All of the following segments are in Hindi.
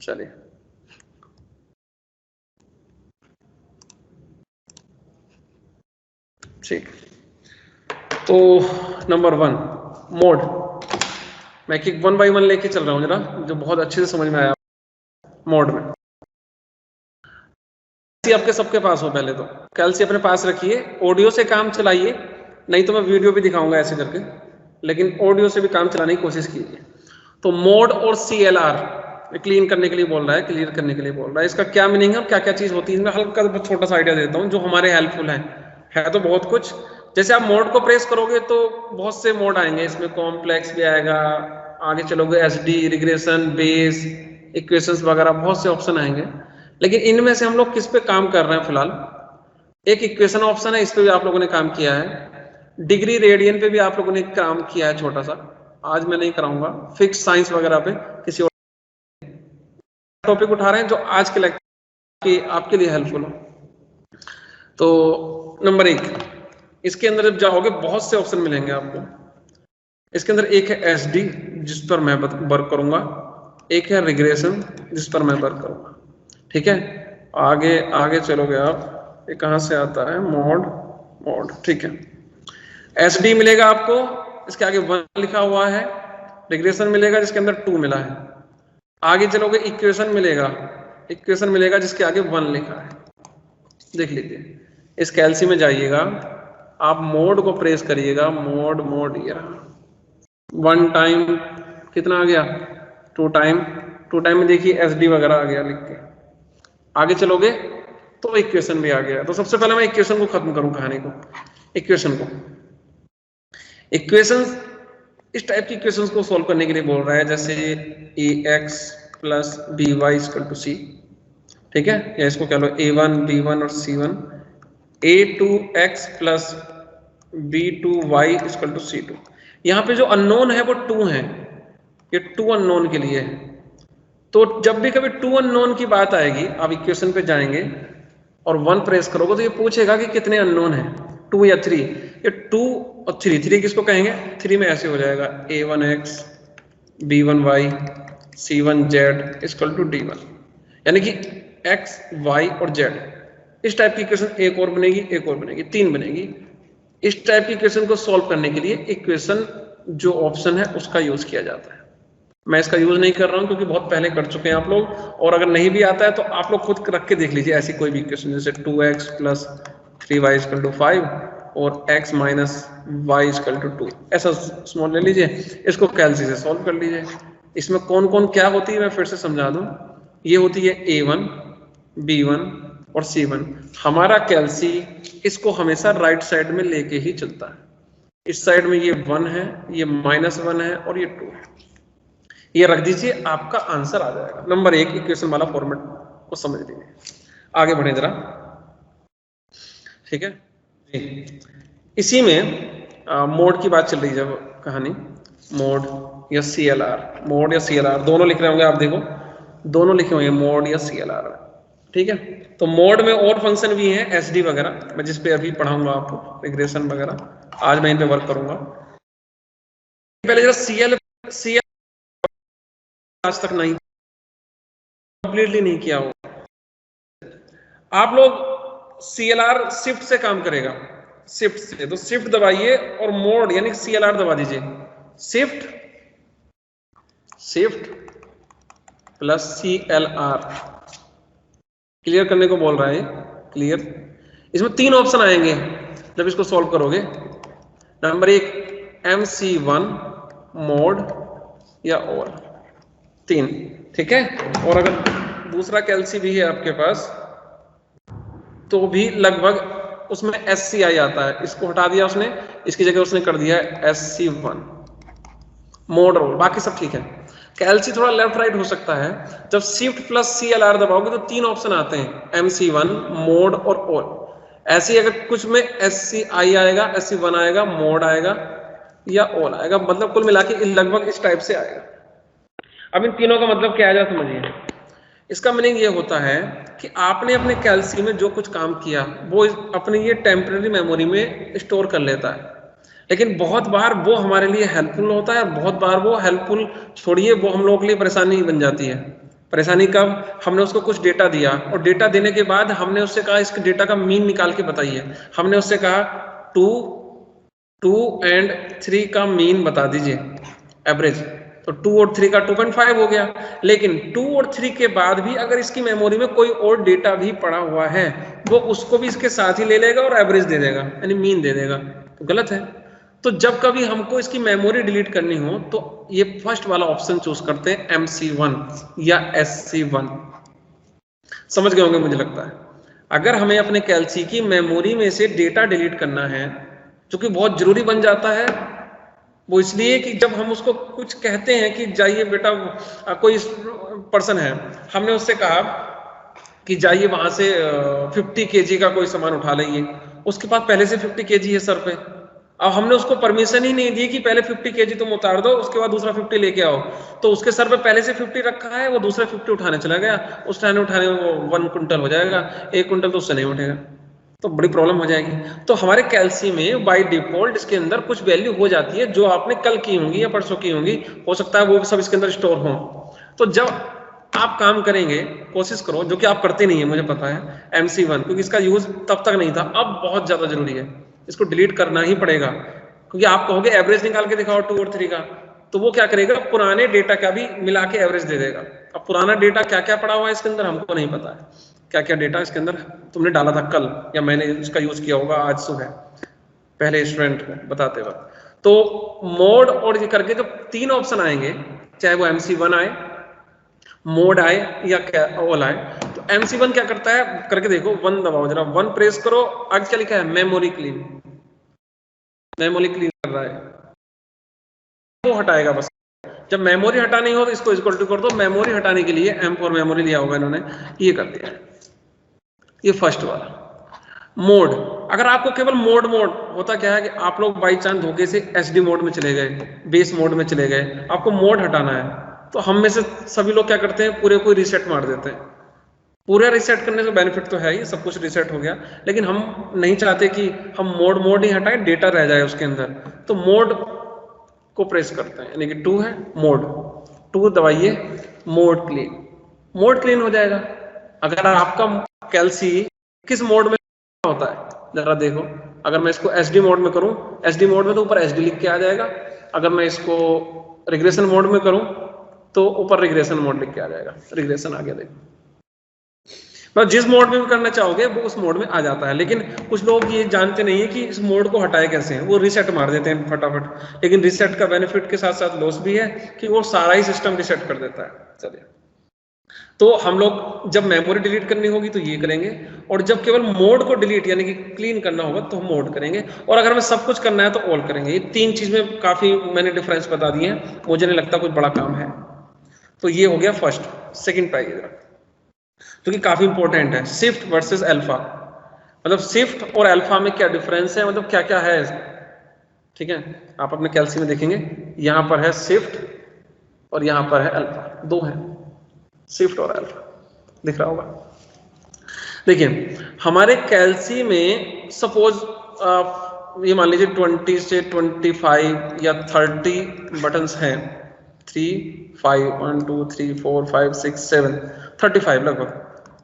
चलिए ठीक। तो नंबर 1 मोड, मैं कि 1 बाई 1 लेके चल रहा हूँ जरा, जो बहुत अच्छे से समझ में आया। मोड में आपके सबके पास हो, पहले तो कैल्सी अपने पास रखिए, ऑडियो से काम चलाइए, नहीं तो मैं वीडियो भी दिखाऊंगा ऐसे करके, लेकिन ऑडियो से भी काम चलाने की कोशिश कीजिए। तो मोड और CLR क्लीन करने के लिए बोल रहा है, क्लियर करने के लिए बोल रहा है। इसका क्या मीनिंग है और क्या क्या चीज होती है, इसमें हल्का छोटा सा आइडिया देता हूँ जो हमारे हेल्पफुल है तो बहुत कुछ। जैसे आप मोड को प्रेस करोगे तो बहुत से मोड आएंगे, इसमें कॉम्प्लेक्स भी आएगा, आगे चलोगे SD, रिग्रेशन, बेस, इक्वेशंस वगैरह, बहुत से ऑप्शन आएंगे। लेकिन इनमें से हम लोग किस पे काम कर रहे हैं फिलहाल? एक इक्वेशन ऑप्शन है, इस पे भी आप लोगों ने काम किया है। डिग्री रेडियन पे भी आप लोगों ने काम किया है छोटा सा, आज मैं नहीं कराऊंगा। फिक्स साइंस वगैरह पे किसी और टॉपिक उठा रहे हैं जो आज के लेक्चर आपके लिए हेल्पफुल हो। तो नंबर 1, इसके अंदर जब जाओगे बहुत से ऑप्शन मिलेंगे आपको। इसके अंदर एक है SD जिस पर मैं वर्क करूंगा, एक है रिग्रेशन जिस पर मैं वर्क करूंगा, ठीक है। आगे आगे चलोगे आप, ये कहां से आता है? मोड, ठीक है। SD मिलेगा आपको, इसके आगे 1 लिखा हुआ है। रिग्रेशन मिलेगा जिसके अंदर 2 मिला है। आगे चलोगे इक्वेशन मिलेगा जिसके आगे 1 लिखा है। देख लीजिए, इस कैल्सी में जाइएगा, आप मोड को प्रेस करिएगा, मोड ये रहा। 1 टाइम कितना आ गया? 2 टाइम में देखिए SD वगैरह आ गया लिख के। आगे चलोगे तो इक्वेशन भी आ गया। तो सबसे पहले मैं इक्वेशन को खत्म करूं, कहानी को, इक्वेशन इस टाइप की इक्वेशंस को सॉल्व करने के लिए बोल रहा है, जैसे AX plus BY equal to C, ठीक है, या इसको कह लो A1 B1 और C1। A2X plus B2Y equal to C2। यहाँ पे जो अननोन है वो 2 है, ये 2 अननोन के लिए है। तो जब भी कभी 2 अननोन की बात आएगी, आप इक्वेशन पे जाएंगे और 1 प्रेस करोगे तो ये पूछेगा कि कितने अननोन है, 2 या 3। ये 2 और 3 किसको कहेंगे? 3 में ऐसे हो जाएगा A1X B1Y C1Z equal to D1, यानी कि X Y और Z। इस टाइप की इक्वेशन एक और बनेगी, 3 बनेगी। इस टाइप की इक्वेशन को सॉल्व करने के लिए इक्वेशन जो ऑप्शन है उसका यूज किया जाता है। मैं इसका यूज नहीं कर रहा हूं क्योंकि बहुत पहले कर चुके हैं आप लोग, और अगर नहीं भी आता है तो आप लोग खुद रख के देख लीजिए ऐसी कोई भी इक्वेशन, जैसे 2x plus 3y equal to 5 और x minus y equal to 2, ऐसा स्मॉल ले लीजिए, इसको कैल्सी से सॉल्व कर लीजिए। इसमें कौन कौन क्या होती है मैं फिर से समझा दूं। ये होती है A1 B1 और C1। हमारा कैल्सी इसको हमेशा राइट साइड में लेके ही चलता है। इस साइड में ये 1 है, ये -1 है और ये 2 है, ये रख दीजिए, आपका आंसर आ जाएगा। नंबर 1 इक्वेशन वाला फॉर्मेट को समझ लीजिए। आगे बढ़े जरा, ठीक है जी। इसी में मोड की बात चल रही है, जब कहानी मोड या CLR, दोनों लिख रहे होंगे आप, देखो दोनों लिखे हुए हैं, मोड या CLR, ठीक है। तो मोड में और फंक्शन भी हैं, SD वगैरह, मैं जिस पे अभी पढ़ाऊंगा आपको, रिग्रेशन वगैरह, आज मैं इन पे वर्क करूंगा। पहले जरा CL आज तक नहीं कंप्लीटली नहीं किया हो आप लोग। CLR शिफ्ट से काम करेगा, शिफ्ट से, तो शिफ्ट दबाइए और मोड यानी CLR दबा दीजिए। शिफ्ट प्लस CLR क्लियर करने को बोल रहा है, क्लियर। इसमें 3 ऑप्शन आएंगे जब इसको सॉल्व करोगे। नंबर 1 MC1 मोड या ऑल, 3, ठीक है। और अगर दूसरा कैल्सी भी है आपके पास तो भी लगभग उसमें SCI आता है, इसको हटा दिया उसने, इसकी जगह उसने कर दिया है SC1 मोड रोल, बाकी सब ठीक है। कैल्सी थोड़ा लेफ्ट राइट हो सकता है। जब शिफ्ट प्लस CLR दबाओगे तो 3 ऑप्शन आते हैं, MC1 मोड और ऑल। ऐसे अगर कुछ में SCI आएगा, SC1 आएगा, मोड आएगा या ऑल आएगा, मतलब कुल मिला के लगभग इस टाइप से आएगा। अब इन तीनों का मतलब क्या है समझिए। इसका मीनिंग ये होता है कि आपने अपने कैल्सी में जो कुछ काम किया वो अपनी ये टेम्पररी मेमोरी में स्टोर कर लेता है, लेकिन बहुत बार वो हमारे लिए हेल्पफुल होता है, बहुत बार वो हेल्पफुल छोड़िए, वो हम लोगों के लिए परेशानी बन जाती है। परेशानी कब, हमने उसको कुछ डेटा दिया और डेटा देने के बाद हमने उससे कहा इसके डेटा का मीन निकाल के बताइए। हमने उससे कहा 2 एंड 3 का मीन बता दीजिए, एवरेज। तो 2 और 3 का 2.5 हो गया। लेकिन 2 और 3 के बाद भी अगर इसकी मेमोरी में कोई और डेटा भी पड़ा हुआ है, वो उसको भी इसके साथ ही ले लेगा और एवरेज दे देगा, यानी मीन दे देगा। तो गलत है। तो जब कभी हमको इसकी मेमोरी डिलीट करनी हो तो ये फर्स्ट वाला ऑप्शन चूज करते हैं, MC1 या SC1। समझ गए होंगे मुझे लगता है। अगर हमें अपने कैलसी की मेमोरी में से डेटा डिलीट करना है, जो कि बहुत जरूरी बन जाता है, वो इसलिए कि जब हम उसको कुछ कहते हैं कि जाइए बेटा, कोई पर्सन है, हमने उससे कहा कि जाइए वहां से 50 kg का कोई सामान उठा लाइए, उसके पास पहले से 50 kg है सर पे। अब हमने उसको परमिशन ही नहीं दी कि पहले 50 kg तुम उतार दो, उसके बाद दूसरा 50 लेके आओ। तो उसके सर पे पहले से 50 रखा है, वो दूसरा 50 उठाने चला गया, उस टाइम उठाने में वो 1 क्विंटल हो जाएगा, 1 क्विंटल तो उससे नहीं उठेगा, तो बड़ी प्रॉब्लम हो जाएगी। तो हमारे कैल्सी में बाय डिफॉल्ट इसके अंदर कुछ वैल्यू हो जाती है जो आपने कल की होंगी या परसों की होंगी, हो सकता है वो सब इसके अंदर स्टोर हो। तो जब आप काम करेंगे, कोशिश करो, जो कि आप करते नहीं है मुझे पता है, MC1, क्योंकि इसका यूज तब तक नहीं था, अब बहुत ज्यादा जरूरी है, इसको डिलीट करना ही पड़ेगा। क्योंकि आप कहोगे एवरेज निकाल के दिखाओ 2 और 3 का, तो वो क्या करेगा, पुराने डेटा का भी मिला के एवरेज दे देगा। अब पुराना डेटा क्या क्या पड़ा हुआ है इसके अंदर हमको नहीं पता है, क्या क्या डेटा इसके अंदर तुमने डाला था कल, या मैंने इसका यूज किया होगा आज सुबह पहले स्टूडेंट को बताते वक्त। तो मोड और ये करके जो 3 ऑप्शन आएंगे, चाहे वो MC1 आए, मोड आए या क्या ऑल आए, तो MC1 क्या करता है करके देखो, 1 दबाओ जरा, 1 प्रेस करो, आगे क्या लिखा है, मेमोरी क्लीन, मेमोरी क्लीन कर रहा है, वो हटाएगा बस। जब मेमोरी हटानी हो तो इसको इक्वल टू कर दो, मेमोरी हटाने के लिए M4 मेमोरी लिया होगा इन्होंने, ये कर दिया, ये फर्स्ट वाला। मोड, अगर आपको केवल मोड होता क्या है कि आप लोग बाई चांस धोखे से SD मोड में चले गए, बेस मोड में चले गए, आपको मोड हटाना है, तो हम में से सभी लोग क्या करते हैं, पूरे को रिसेट मार देते हैं। पूरा रिसेट करने से बेनिफिट तो है ही, सब कुछ रिसेट हो गया, लेकिन हम नहीं चाहते कि हम मोड ही हटाएं, डेटा रह जाए उसके अंदर। तो मोड को प्रेस करते हैं, यानी कि 2 है, मोड 2 दबाइए, मोड क्लीन हो जाएगा। अगर आपका कैल्सी किस मोड में होता है जरा देखो, अगर मैं इसको SD मोड में करूं, SD मोड में तो ऊपर SD लिख के आ जाएगा, अगर मैं इसको रिग्रेशन मोड में करूं तो ऊपर रिग्रेशन मोड लिख के आ जाएगा, रिग्रेशन आ गया देखो। बस जिस मोड में भी करना चाहोगे वो उस मोड में आ जाता है। लेकिन कुछ लोग ये जानते नहीं है कि इस मोड को हटाए कैसे हैं, वो रिसेट मार देते हैं फटाफट। लेकिन रिसेट का बेनिफिट के साथ साथ लॉस भी है कि वो सारा ही सिस्टम रिसेट कर देता है। चलिए, तो हम लोग जब मेमोरी डिलीट करनी होगी तो ये करेंगे, और जब केवल मोड को डिलीट यानी कि क्लीन करना होगा तो हम मोड करेंगे, और अगर हमें सब कुछ करना है तो ऑल करेंगे। ये 3 चीज में काफी मैंने डिफरेंस बता दिए हैं, मुझे नहीं लगता कुछ बड़ा काम है। तो ये हो गया फर्स्ट। सेकंड पे आइए, जो कि काफी इंपॉर्टेंट है, शिफ्ट वर्सेस अल्फा। मतलब शिफ्ट और अल्फा में क्या डिफरेंस है, मतलब क्या क्या है, ठीक है। आप अपने कैल्सी में देखेंगे, यहां पर है शिफ्ट और यहां पर है अल्फा, 2 है, शिफ्ट और अल्फा दिख रहा होगा। देखिए हमारे कैल्सी में सपोज ये मान लीजिए 20 से 25 या 30 बटन्स हैं, 3 5 1 2 3 4 5 6 7 35, लगभग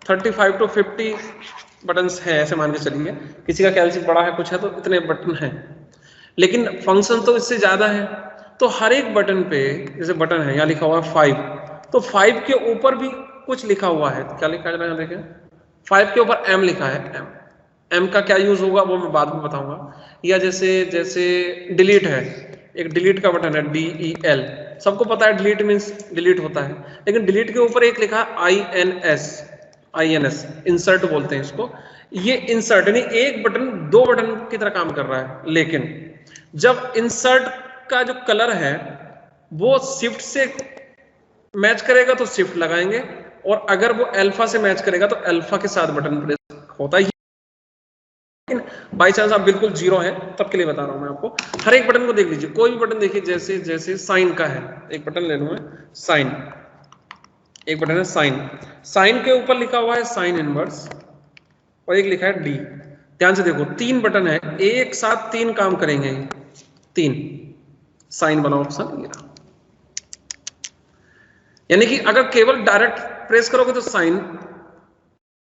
35 to 50 बटन्स हैं, ऐसे मान के चलिए। किसी का कैल्सी बड़ा है कुछ है तो इतने बटन हैं, लेकिन फंक्शन तो इससे ज्यादा है। तो हर एक बटन पे, जैसे बटन है यहाँ लिखा हुआ है 5, तो 5 के ऊपर भी कुछ लिखा हुआ है, क्या लिखा है देखें, 5 के ऊपर M लिखा है। M का क्या यूज होगा वो मैं बाद में बताऊंगा। या जैसे डिलीट है, एक डिलीट का बटन है DEL, सबको पता है डिलीट मीन्स डिलीट होता है, लेकिन डिलीट के ऊपर एक लिखा INS, इंसर्ट बोलते हैं इसको। ये इंसर्ट यानी एक बटन 2 बटन की तरह काम कर रहा है, लेकिन जब इंसर्ट का जो कलर है वो शिफ्ट से मैच करेगा तो शिफ्ट लगाएंगे, और अगर वो अल्फा से मैच करेगा तो अल्फा के साथ बटन प्रेस होता ही। बाई चांस आप बिल्कुल 0 है तब के लिए बता रहा हूं मैं आपको। हर एक बटन को देख लीजिए, कोई भी बटन देखिए, जैसे साइन का है, एक बटन ले लूं मैं, साइन, एक बटन है साइन के ऊपर लिखा हुआ है साइन इनवर्स, और एक लिखा है D। ध्यान से देखो 3 बटन है, एक साथ 3 काम करेंगे, 3 साइन वाला ऑप्शन, यानी कि अगर केवल डायरेक्ट प्रेस करोगे तो साइन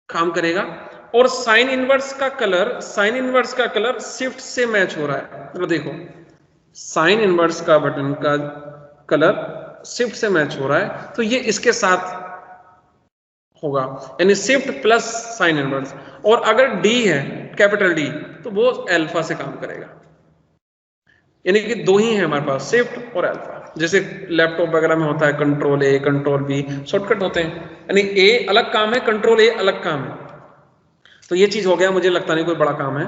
काम करेगा, और साइन इनवर्स का कलर शिफ्ट से मैच हो रहा है। तो देखो साइन इनवर्स का बटन का कलर शिफ्ट से मैच हो रहा है, तो ये इसके साथ होगा, यानी शिफ्ट प्लस साइन इनवर्स। और अगर डी है कैपिटल डी तो वो अल्फा से काम करेगा, यानी कि दो ही है हमारे पास, शिफ्ट और अल्फा। जैसे लैपटॉप वगैरह में होता है control A control B, shortcut होते हैं, यानी ए अलग काम है, कंट्रोल ए अलग काम है। तो ये चीज हो गया, मुझे लगता नहीं कोई बड़ा काम है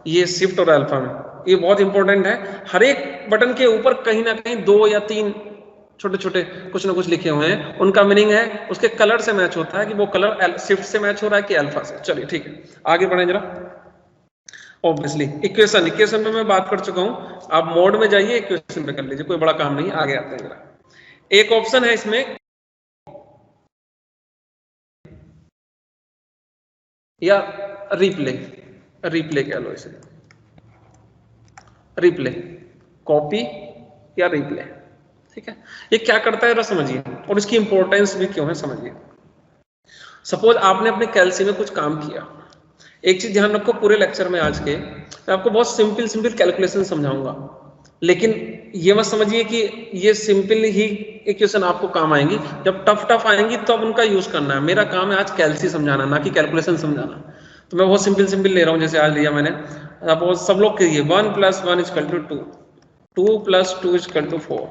ये शिफ्ट और अल्फा में, ये बहुत इंपॉर्टेंट है। हर एक बटन के ऊपर कहीं ना कहीं 2 या 3 छोटे छोटे कुछ ना कुछ लिखे हुए हैं, उनका मीनिंग है उसके कलर से मैच होता है कि वो कलर शिफ्ट से मैच हो रहा है कि अल्फा से। चलिए ठीक है, आगे बढ़े जरा। ऑब्वियसली इक्वेशन में मैं बात कर चुका हूं, आप मोड में जाइए, इक्वेशन पे कर लीजिए, कोई बड़ा काम नहीं। आगे आते हैं जरा, एक ऑप्शन है इसमें या रिप्ले कह लो इसे, रिप्ले, कॉपी या रिप्ले, ठीक है। ये क्या करता है जरा समझिए, और इसकी इंपॉर्टेंस भी क्यों है समझिए। सपोज आपने अपने कैलसी में कुछ काम किया, एक चीज ध्यान रखो पूरे लेक्चर में आज के, मैं आपको बहुत सिंपल कैलकुलेशन समझाऊंगा, लेकिन ये मत समझिए कि ये सिंपल ही इक्वेशन आपको काम आएंगी, जब टफ आएंगी तो अब उनका यूज करना है। मेरा काम है आज कैलसी समझाना, ना कि कैलकुलेशन समझाना। तो मैं बहुत सिंपल ले रहा हूं, जैसे आज लिया मैंने, सपोज सब लोग कहिए 1 + 1 = 2, 2 + 2 = 4,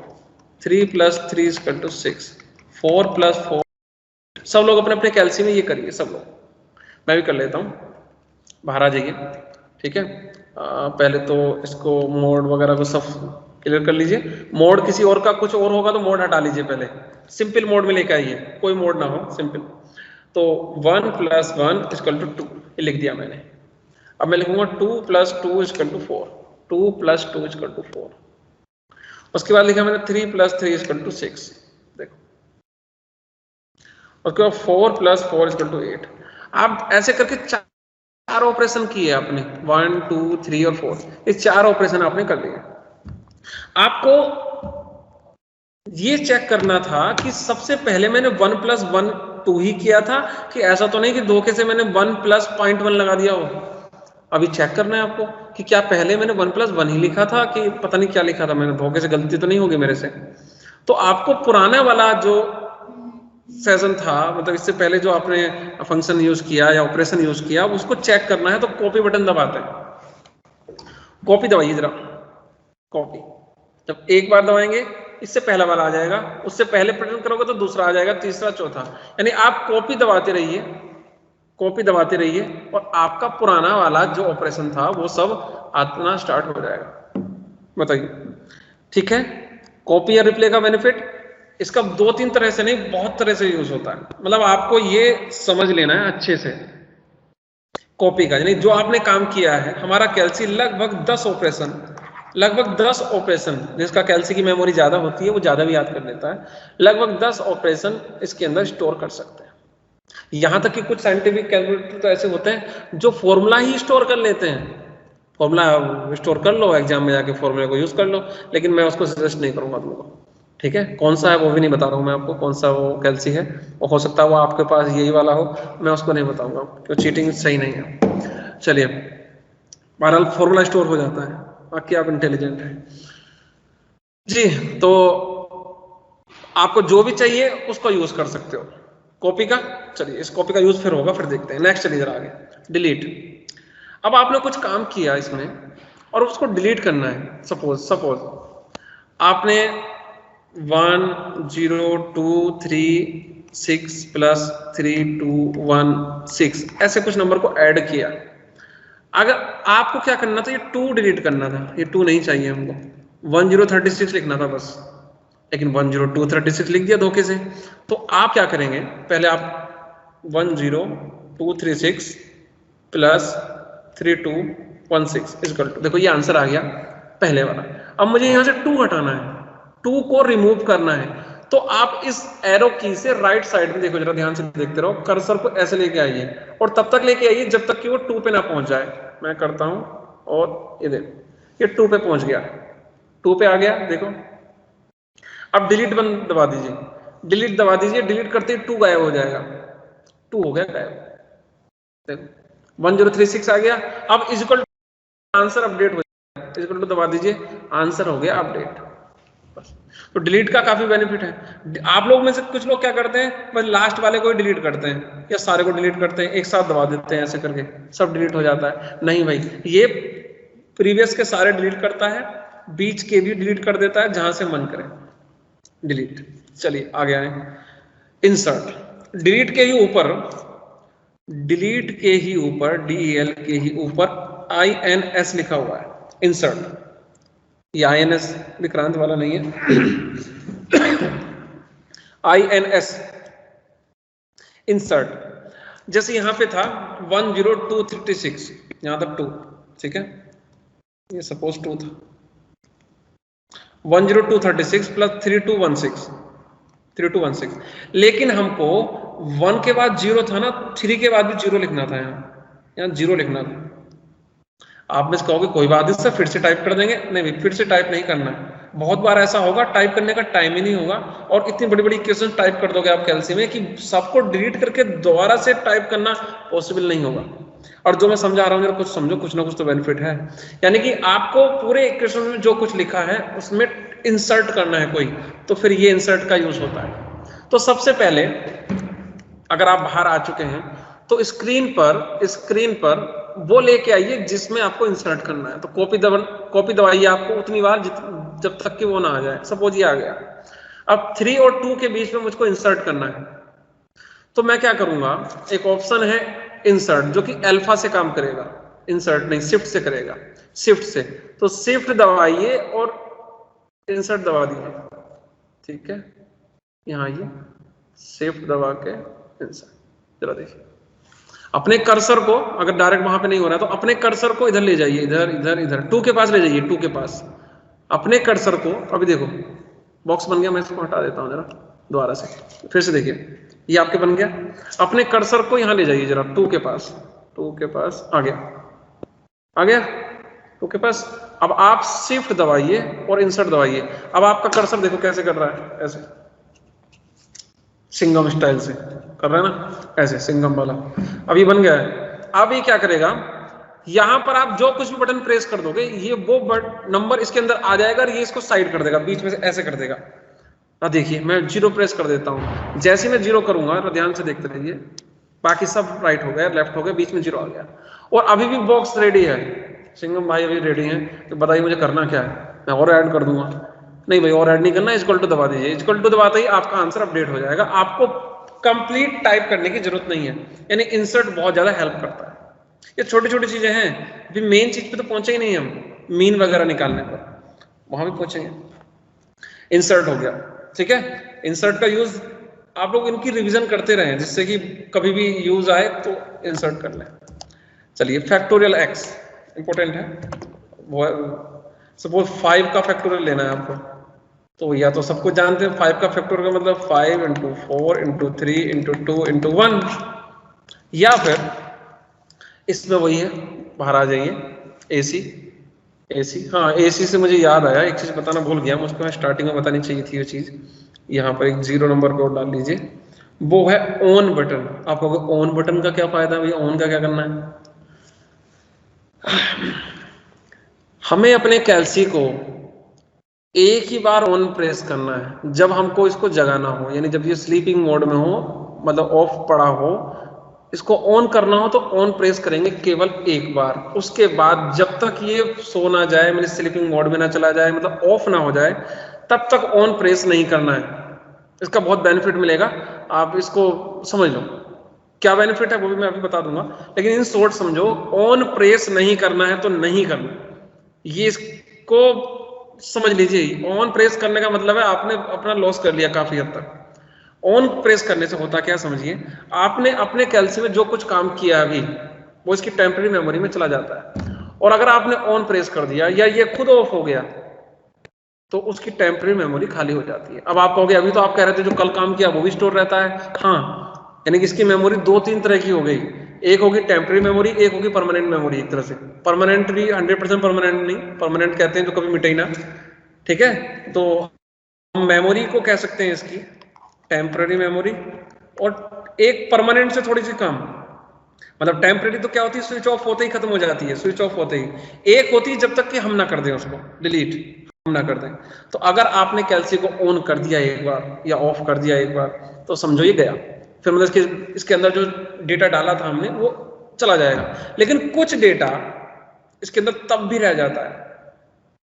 3 + 3 = 6, 4 + 4। सब लोग अपने अपने कैलसी में ये करिए, सब लोग, मैं भी कर लेता हूँ, बाहर आ जाइए, ठीक है। पहले तो इसको मोड वगैरह को सब क्लियर कर लीजिए। मोड किसी और का कुछ और होगा तो मोड हटा लीजिए, पहले सिंपल मोड में लेके आइए, कोई मोड ना हो, सिंपल। तो 1 + 1 = 2 ये लिख दिया मैंने। अब मैं लिखूंगा 2 + 2 = 4, 2 + 2 = 4। उसके बाद लिखा मैंने 3 + 3 = 6, देखो। उसके बाद 4 + 4 = 8। आप ऐसे करके 4 ऑपरेशन किए आपने, 1 2 3 और 4, ये 4 ऑपरेशन आपने कर लिए। आपको ये चेक करना था कि सबसे पहले मैंने 1 + 1 2 ही किया था, कि ऐसा तो नहीं कि धोखे से मैंने 1 + 0.1 लगा दिया हो। अभी चेक करना है आपको कि क्या पहले मैंने 1 + 1 ही लिखा था कि पता नहीं क्या लिखा था मैंने, धोखे से गलती तो नहीं होगी मेरे से। तो आपको पुराना वाला जो सेशन था, मतलब इससे पहले जो आपने फंक्शन यूज किया या ऑपरेशन यूज किया, उसको चेक करना है तो कॉपी बटन दबाते हैं, कॉपी दबाइए जरा, कॉपी। जब एक बार दबाएंगे इससे पहला वाला आ जाएगा, उससे पहले बटन करोगे तो दूसरा आ जाएगा, तीसरा चौथा, यानी आप कॉपी दबाते रहिए, कॉपी दबाते रहिए, और आपका पुराना वाला जो ऑपरेशन था वो सब आना स्टार्ट हो जाएगा। बताइए, ठीक है। कॉपी या रिप्ले का बेनिफिट इसका 2-3 तरह से नहीं, बहुत तरह से यूज होता है, मतलब आपको ये समझ लेना है अच्छे से। कॉपी का यानी जो आपने काम किया है, हमारा कैलसी लगभग 10 ऑपरेशन, जिसका कैलसी की मेमोरी ज्यादा होती है वो ज्यादा भी याद कर लेता है, लगभग 10 ऑपरेशन इसके अंदर स्टोर कर सकते हैं। यहां तक कि कुछ साइंटिफिक कैलकुलेटर तो ऐसे होते हैं जो फॉर्मूला ही स्टोर कर लेते हैं, फॉर्मूला स्टोर कर लो, एग्जाम में जाके फॉर्मूले को यूज कर लो, लेकिन मैं उसको सजेस्ट नहीं करूंगा तुमको, ठीक है। कौन सा है वो भी नहीं बता रहा हूं मैं आपको, कौन सा वो कैलसी है, और हो सकता है वो आपके पास यही वाला हो, मैं उसको नहीं बताऊंगा क्योंकि चीटिंग सही नहीं है। चलिए, बहरहाल फॉर्मूला स्टोर हो जाता है, बाकी आप इंटेलिजेंट हैं जी। तो आपको जो भी चाहिए उसको यूज कर सकते हो, कॉपी का। चलिए, इस कॉपी का यूज फिर होगा, फिर देखते हैं। नेक्स्ट चलिए जरा आगे, डिलीट। अब आपने कुछ काम किया इसमें और उसको डिलीट करना है। सपोज आपने 1 0 2 3 6 + 3 2 1 6 ऐसे कुछ नंबर को ऐड किया। अगर आपको क्या करना था, ये 2 डिलीट करना था, ये 2 नहीं चाहिए हमको, 1036 लिखना था बस, लेकिन 10236 लिख दिया धोखे से। तो आप क्या करेंगे, पहले आप 10236 + 3216 इक्वल टू, देखो ये आंसर आ गया पहले वाला। अब मुझे यहां से 2 हटाना है, 2 को रिमूव करना है, तो आप इस एरो की से राइट साइड में देखो, जरा ध्यान से देखते रहो, कर्सर को ऐसे लेके आइए और तब तक लेके आइए जब तक कि वो 2 पे ना पहुंच जाए। मैं करता हूं, और ये देखो ये 2 पे पहुंच गया, 2 पे आ गया, देखो। अब डिलीट बटन दबा दीजिए, डिलीट दबा दीजिए, डिलीट करते ही 2 गायब हो जाएगा, 2 हो गया गायब। देखो 1036 आ गया। अब इक्वल आंसर अपडेट हो जाएगा, इक्वल टू दबा दीजिए, आंसर हो गया अपडेट। तो डिलीट का काफी बेनिफिट है। आप लोग में से कुछ लोग क्या करते हैं, बस लास्ट वाले को ही डिलीट करते हैं या सारे को डिलीट करते हैं, एक साथ दबा देते हैं, ऐसे करके सब डिलीट हो जाता है। नहीं भाई, ये प्रीवियस के सारे डिलीट करता है, बीच के भी डिलीट कर देता है, जहां से मन करे डिलीट। चलिए आगे आए, इंसर्ट। डिलीट के ही ऊपर, डिलीट के ही ऊपर, DEL के ही ऊपर INS लिखा हुआ है, इंसर्ट। ये INS विक्रांत वाला नहीं है, INS इंसर्ट। जैसे यहां पे था 10236, यहां तक 2, ठीक है, ये सपोज 2 था, 10236 प्लस 3216, लेकिन हमको 1 के बाद 0 था ना, 3 के बाद भी 0 लिखना था, यहाँ 0 लिखना था। आप में से कहोगे कोई बात नहीं सर, फिर से टाइप कर देंगे। नहीं, फिर से टाइप नहीं करना है। बहुत बार ऐसा होगा टाइप करने का टाइम ही नहीं होगा, और इतनी बड़ी बड़ी इक्वेशन टाइप कर दोगे आप कैलसी में कि सबको डिलीट करके दोबारा से टाइप करना पॉसिबल नहीं होगा। और जो मैं समझा रहा हूँ जरा कुछ समझो, कुछ ना कुछ तो बेनिफिट है। यानी कि आपको पूरे इक्वेशन में जो कुछ लिखा है उसमें इंसर्ट करना है कोई, तो फिर ये इंसर्ट का यूज होता है। तो सबसे पहले अगर आप बाहर आ चुके हैं तो स्क्रीन पर वो लेके आइए जिसमें आपको इंसर्ट करना है। तो कॉपी दबाइए आपको उतनी बार जब तक कि वो ना आ जाए। सपोज ये आ गया, अब 3 और 2 के बीच में मुझको इंसर्ट करना है, तो मैं क्या करूंगा, एक ऑप्शन है इंसर्ट जो कि अल्फा से काम करेगा, इंसर्ट नहीं शिफ्ट से करेगा, शिफ्ट से। तो शिफ्ट दबाइए और इंसर्ट दबा दीजिए, ठीक है, यहाँ आइए, शिफ्ट दबा के इंसर्ट। जरा देखिए अपने कर्सर को, अगर डायरेक्ट वहां पे नहीं हो रहा है तो अपने कर्सर को इधर ले जाइए, इधर इधर इधर 2 के पास ले जाइए, 2 के पास अपने कर्सर को। अभी देखो बॉक्स बन गया, मैं इसको हटा देता हूं जरा दोबारा से, फिर से देखिए ये आपके बन गया। अपने कर्सर को यहां ले जाइए जरा 2 के पास, 2 के पास आ गया 2 के पास। अब आप शिफ्ट दबाइए और इंसर्ट दबाइए। अब आपका कर्सर देखो कैसे कर रहा है, ऐसे सिंगम स्टाइल से कर रहा है ना, ऐसे सिंगम वाला। अब ये बन गया है। अब ये क्या करेगा, यहां पर आप जो कुछ भी बटन प्रेस कर दोगे ये वो नंबर इसके अंदर आ जाएगा और ये इसको साइड कर देगा, बीच में से ऐसे कर देगा। अब देखिए मैं 0 प्रेस कर देता हूं, जैसे मैं 0 करूंगा तो ध्यान से देखते रहिए, बाकी सब राइट हो गया, लेफ्ट हो गया, बीच में 0 आ गया। और अभी भी बॉक्स रेडी है, सिंगम भाई अभी रेडी है, तो बताइए मुझे करना क्या है, मैं और ऐड कर दूंगा। नहीं भाई और ऐड नहीं करना, इक्वल टू दबा दीजिए, इक्वल टू दबाते ही आपका आंसर अपडेट हो जाएगा। आपको कंप्लीट टाइप करने की जरूरत नहीं है, यानी इंसर्ट बहुत ज्यादा हेल्प करता है। ये छोटी छोटी चीजें हैं, अभी मेन चीज पे तो पहुंचे ही नहीं हम, मीन वगैरह निकालने पर वहां भी पहुंचेंगे। इंसर्ट हो गया, ठीक है। इंसर्ट का यूज आप लोग इनकी रिवीजन करते रहें, जिससे कि कभी भी यूज आए तो इंसर्ट कर लें। चलिए फैक्टोरियल एक्स इंपॉर्टेंट है, वो सपोज 5 का फैक्टोरियल लेना है आपको, तो या तो सबको जानते हैं 5 का फैक्टोरियल का मतलब 5 इंटू 4 इंटू 3 इंटू 2 इंटू 1, या फिर इसमें वही है, बाहर आ जाइए एसी। हाँ एसी से मुझे याद आया, एक चीज बताना भूल गया, मुझको स्टार्टिंग में बतानी चाहिए थी वो चीज। यहाँ पर एक 0 नंबर को डाल लीजिए, वो है ऑन बटन। आप कहोगे ऑन बटन का क्या फायदा है भैया, ऑन का क्या करना है। हमें अपने कैल्सी को एक ही बार ऑन प्रेस करना है जब हमको इसको जगाना हो, यानी जब ये स्लीपिंग मोड में हो, मतलब ऑफ पड़ा हो, इसको ऑन करना हो तो ऑन प्रेस करेंगे केवल एक बार। उसके बाद जब तक ये सो ना जाए, मतलब स्लीपिंग मोड में ना चला जाए, मतलब ऑफ ना हो जाए, तब तक ऑन प्रेस नहीं करना है। इसका बहुत बेनिफिट मिलेगा, आप इसको समझ लो। क्या बेनिफिट है वो भी मैं अभी बता दूंगा, लेकिन इन शॉर्ट समझो, ऑन प्रेस नहीं करना है तो नहीं करना, ये इसको समझ लीजिए। ऑन प्रेस करने का मतलब है आपने अपना लॉस कर लिया काफी हद तक। ऑन प्रेस करने से होता क्या समझिए, आपने अपने कैल्सी में जो कुछ काम किया अभी वो इसकी टेम्पररी मेमोरी में चला जाता है, और अगर आपने ऑन प्रेस कर दिया या ये खुद ऑफ हो गया तो उसकी टेम्पररी मेमोरी खाली हो जाती है। अब आप कहोगे अभी तो आप कह रहे थे जो कल काम किया वो भी स्टोर रहता है। हाँ, यानी कि इसकी मेमोरी 2-3 तरह की हो गई, एक होगी टेम्पररी मेमोरी, एक होगी परमानेंट मेमोरी। एक तरह से परमानेंट भी 100% परमानेंट नहीं, परमानेंट कहते हैं जो कभी मिटे ही ना, ठीक है। तो हम मेमोरी को कह सकते हैं इसकी टेम्पररी मेमोरी, और एक परमानेंट से थोड़ी सी कम। मतलब टेम्पररी तो क्या होती है, स्विच ऑफ होते ही खत्म हो जाती है, स्विच ऑफ होते ही। एक होती है जब तक कि हम ना कर दें उसको डिलीट, हम ना कर दें। तो अगर आपने कैल्सी को ऑन कर दिया एक बार या ऑफ कर दिया एक बार, तो समझो ये गया, फिर मतलब इसके अंदर जो डेटा डाला था हमने वो चला जाएगा। लेकिन कुछ डेटा इसके अंदर तब भी रह जाता है,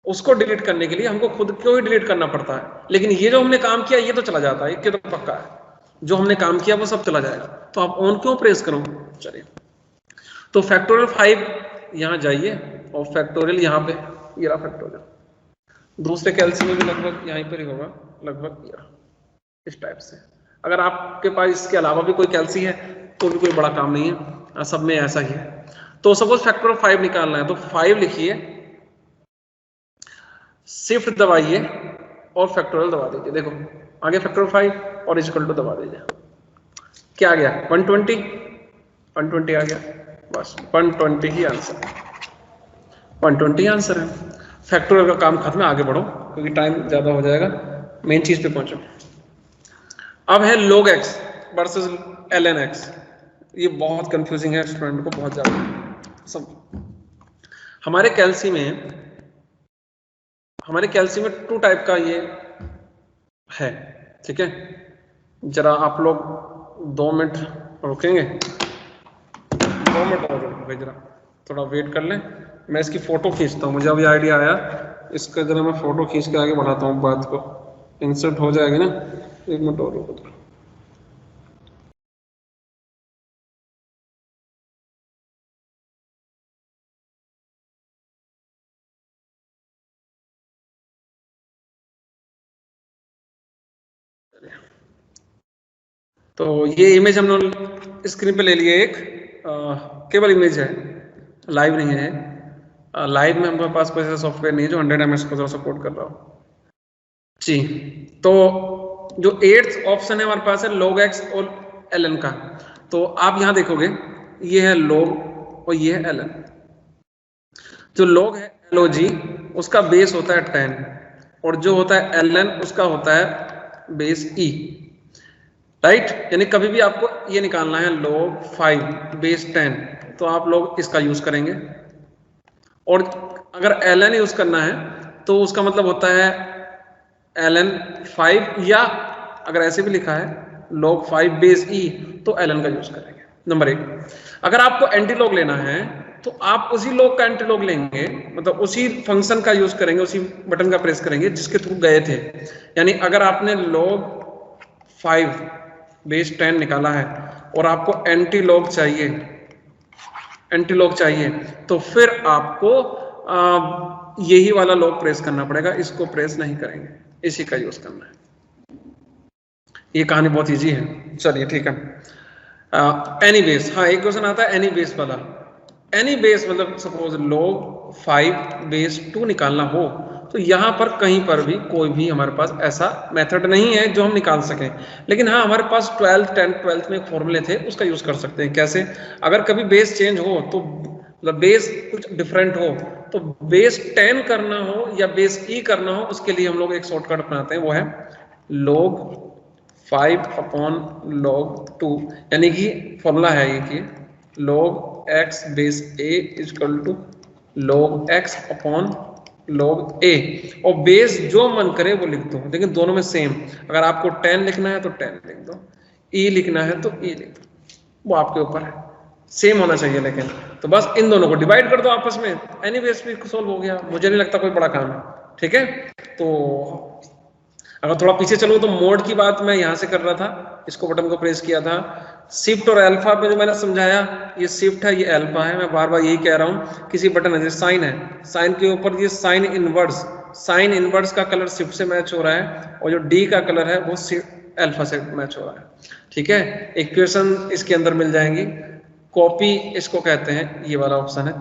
उसको डिलीट करने के लिए हमको खुद को ही डिलीट करना पड़ता है। लेकिन ये जो हमने काम किया ये तो चला जाता है, ये तो पक्का है, जो हमने काम किया वो सब चला जाएगा। तो आप ऑन क्यों प्रेस करो। चलिए, तो फैक्टोरियल 5 यहां जाइए और फैक्टोरियल यहां पे, ये रहा फैक्टोरियल। दूसरे कैल्सी में भी लगभग यहीं पर ही होगा, लगभग इस टाइप से। अगर आपके पास इसके अलावा भी कोई कैल्सी है तो भी कोई बड़ा काम नहीं है, सब में ऐसा ही है। तो सपोज फैक्टोरियल 5 निकालना है, तो 5 लिखिए, शिफ्ट दबाइए और फैक्टोरियल दबा दीजिए। देखो आगे फैक्टोरियल 5 और इक्वल टू दबा दीजिए, क्या आ गया 120, 120 आ गया, बस 120 ही आंसर, 120 आंसर है। फैक्टोरियल का काम खत्म है, आगे बढ़ो क्योंकि टाइम ज्यादा हो जाएगा, मेन चीज पे पहुंचो। अब है log x versus ln x। ये बहुत कंफ्यूजिंग है स्टूडेंट को, बहुत ज्यादा सब। हमारे कैल्सी में 2 टाइप का ये है, ठीक है। जरा आप लोग 2 मिनट रुकेंगे, 2 मिनट और रुकेंगे, जरा थोड़ा वेट कर लें। मैं इसकी फोटो खींचता हूँ, मुझे अभी आइडिया आया, इसका जरा मैं फोटो खींच के आगे बढ़ाता हूँ, बात को इंसर्ट हो जाएगी ना। 1 मिनट और रुको। तो ये इमेज हम लोग स्क्रीन पे ले लिए, एक केवल इमेज है, लाइव नहीं है। लाइव में हमारे पास कोई ऐसा सॉफ्टवेयर नहीं है जो 100 ms को सपोर्ट कर रहा हो जी। तो जो 8th ऑप्शन है हमारे पास है log x और ln का। तो आप यहां देखोगे ये है log और ये है ln। जो log है log उसका बेस होता है 10 और जो होता है ln उसका होता है बेस e, राइट। यानी कभी भी आपको ये निकालना है log 5 बेस 10 तो आप लोग इसका यूज करेंगे, और अगर ln यूज करना है तो उसका मतलब होता है ln 5, या अगर ऐसे भी लिखा है log 5 बेस e तो ln का यूज करेंगे। नंबर 1। अगर आपको एंटीलॉग लेना है तो आप उसी log का एंटीलॉग लेंगे, मतलब उसी फंक्शन का यूज करेंगे, उसी बटन का प्रेस करेंगे जिसके थ्रू गए थे। यानी अगर आपने log 5 बेस 10 निकाला है और आपको एंटीलॉग चाहिए, तो फिर आपको यही वाला लॉग प्रेस करना पड़ेगा, इसको प्रेस नहीं करेंगे, इसी का यूज करना है। ये कहानी बहुत इजी है। चलिए ठीक है। एनी बेस, हाँ एक क्वेश्चन आता है एनी बेस वाला। एनी बेस मतलब सपोज log 5 बेस 2 निकालना हो तो यहां पर कहीं पर भी कोई भी हमारे पास ऐसा मेथड नहीं है जो हम निकाल सकें। लेकिन हाँ हमारे पास 12th 10th 12th में फॉर्मूले थे, उसका यूज कर सकते हैं। कैसे? अगर कभी बेस चेंज हो तो मतलब बेस कुछ डिफरेंट हो, तो बेस 10 करना हो या बेस ई करना हो, उसके लिए हम लोग एक शॉर्टकट अपनाते हैं, वो है log 5 अपॉन log 2। यानी कि फॉर्मूला है ये कि log x base a equal to log x upon log a, और बेस जो मन करे वो लिख दो, लेकिन दोनों में सेम। अगर आपको 10 लिखना है तो 10 लिख दो, e लिखना है तो e लिख दो, वो आपके ऊपर है, सेम होना चाहिए। लेकिन तो बस इन दोनों को डिवाइड कर दो आपस में, एनी बेस भी सोल्व हो गया। मुझे नहीं लगता कोई बड़ा काम है, ठीक है। तो अगर थोड़ा पीछे चलो तो मोड की बात मैं यहां से कर रहा था, इसको बटन को प्रेस किया था। शिफ्ट और अल्फा पे जो मैंने समझाया, ये शिफ्ट है ये अल्फा है, मैं बार बार यही कह रहा हूं। किसी बटन है जैसे साइन है, साइन के ऊपर ये साइन इनवर्स का कलर शिफ्ट से मैच हो रहा है, और जो डी का कलर है वो अल्फा से मैच हो रहा है, ठीक है। इक्वेशन इसके अंदर मिल जाएंगी। कॉपी इसको कहते हैं, ये वाला ऑप्शन है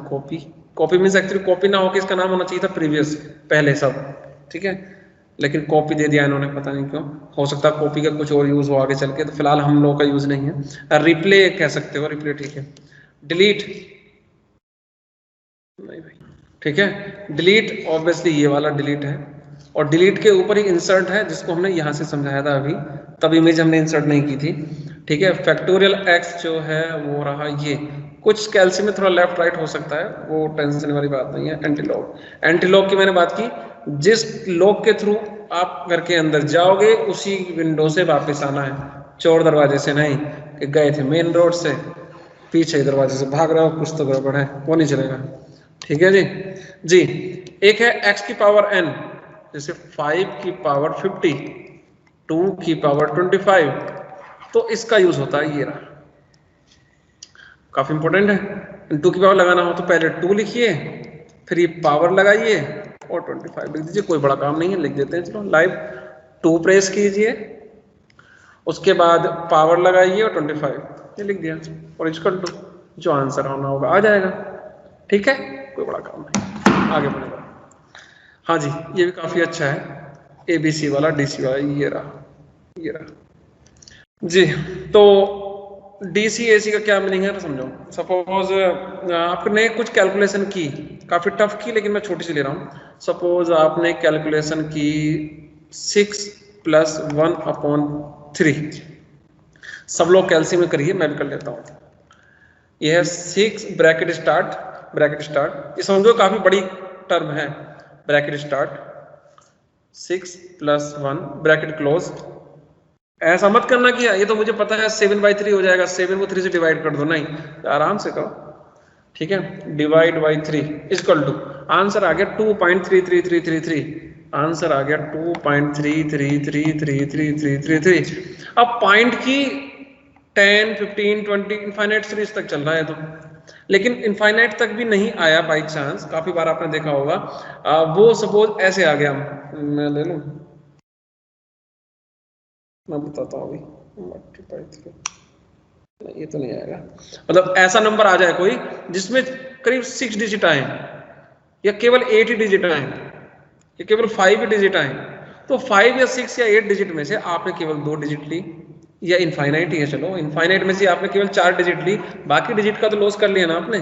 कॉपी मीन्स एक्चुअली कॉपी ना होकर इसका नाम होना चाहिए था प्रीवियस, पहले सब, ठीक है। लेकिन कॉपी दे दिया इन्होंने, पता नहीं क्यों, हो सकता है कॉपी का कुछ और यूज हो आगे चल के, तो फिलहाल हम लोगों का यूज नहीं है। रिप्ले कह सकते हो, रिप्ले ठीक है। डिलीट नहीं भाई, ठीक है। डिलीट ऑब्वियसली ये वाला डिलीट है, और डिलीट के ऊपर ही इंसर्ट है, जिसको हमने यहाँ से समझाया था अभी, तब इमेज हमने इंसर्ट नहीं की थी। ठीक है, फैक्टोरियल एक्स जो है वो रहा ये। कुछ कैल्सी में थोड़ा लेफ्ट राइट हो सकता है, वो टेंशन वाली बात नहीं है। एंटीलॉग, एंटीलॉग की मैंने बात की, जिस लॉक के थ्रू आप घर के अंदर जाओगे उसी विंडो से वापस आना है, चोर दरवाजे से नहीं कि गए थे मेन रोड से पीछे दरवाजे से भाग रहे हो, कुछ तो गड़बड़ है, वो नहीं चलेगा। ठीक है जी। जी, एक है x की पावर n, जैसे 5 की पावर 50, 2 की पावर 25, तो इसका यूज होता है ये रहा, काफी इंपॉर्टेंट है। 2 की पावर लगाना हो तो पहले 2 लिखिए, फिर ये पावर लगाइए और 25 लिख दीजिए, कोई बड़ा काम नहीं है, लिख देते हैं चलो लाइव। 2 प्रेस कीजिए, उसके बाद पावर लगाइए और 25 ये लिख दिया, और इक्वल टू जो आंसर होना होगा आ जाएगा। ठीक है, कोई बड़ा काम नहीं, आगे बढ़ेगा। हाँ जी, ये भी काफी अच्छा है, ABC वाला DC वाला, ये रहा जी। तो DC AC का क्या मीनिंग है तो समझो। सपोज आपने कुछ कैलकुलेशन की, काफी टफ की, लेकिन मैं छोटी सी ले रहा हूँ। सपोज आपने कैलकुलेशन की 6 + 1/3, सब लोग कैल्सी में करिए, मैं भी कर लेता हूँ। यह है 6 ब्रैकेट स्टार्ट, ये समझो काफी बड़ी टर्म है। Bracket start 6 + 1 bracket close. ऐसा मत करना कि ये तो मुझे पता है 7/3 हो जाएगा, 7 को 3 से डिवाइड कर दो, नहीं, आराम से करो। ठीक है, divide by 3 equal to, answer आ गया 2.33333, आंसर आ गया 2.3333333। अब पॉइंट की 10, 15, 20 इनफाइनाइट सीरीज तक चल रहा है तो, लेकिन इनफाइनाइट तक भी नहीं आया बाई चांस, काफी बार आपने देखा होगा। वो सपोज ऐसे आ गया, मैं ले लूं, मैं बताता हूँ अभी, नहीं ये तो नहीं आएगा। मतलब ऐसा नंबर आ जाए कोई जिसमें करीब 6 डिजिट आए, या केवल 8 ही डिजिट आए, या केवल 5 ही डिजिट आए, तो 5 या 6 या 8 डिजिट में से आपने केवल 2 डिजिट ली, या इनफाइनाइट ही है, चलो इनफाइनाइट में से आपने केवल 4 डिजिट ली, बाकी डिजिट का तो लॉस कर लिया ना आपने।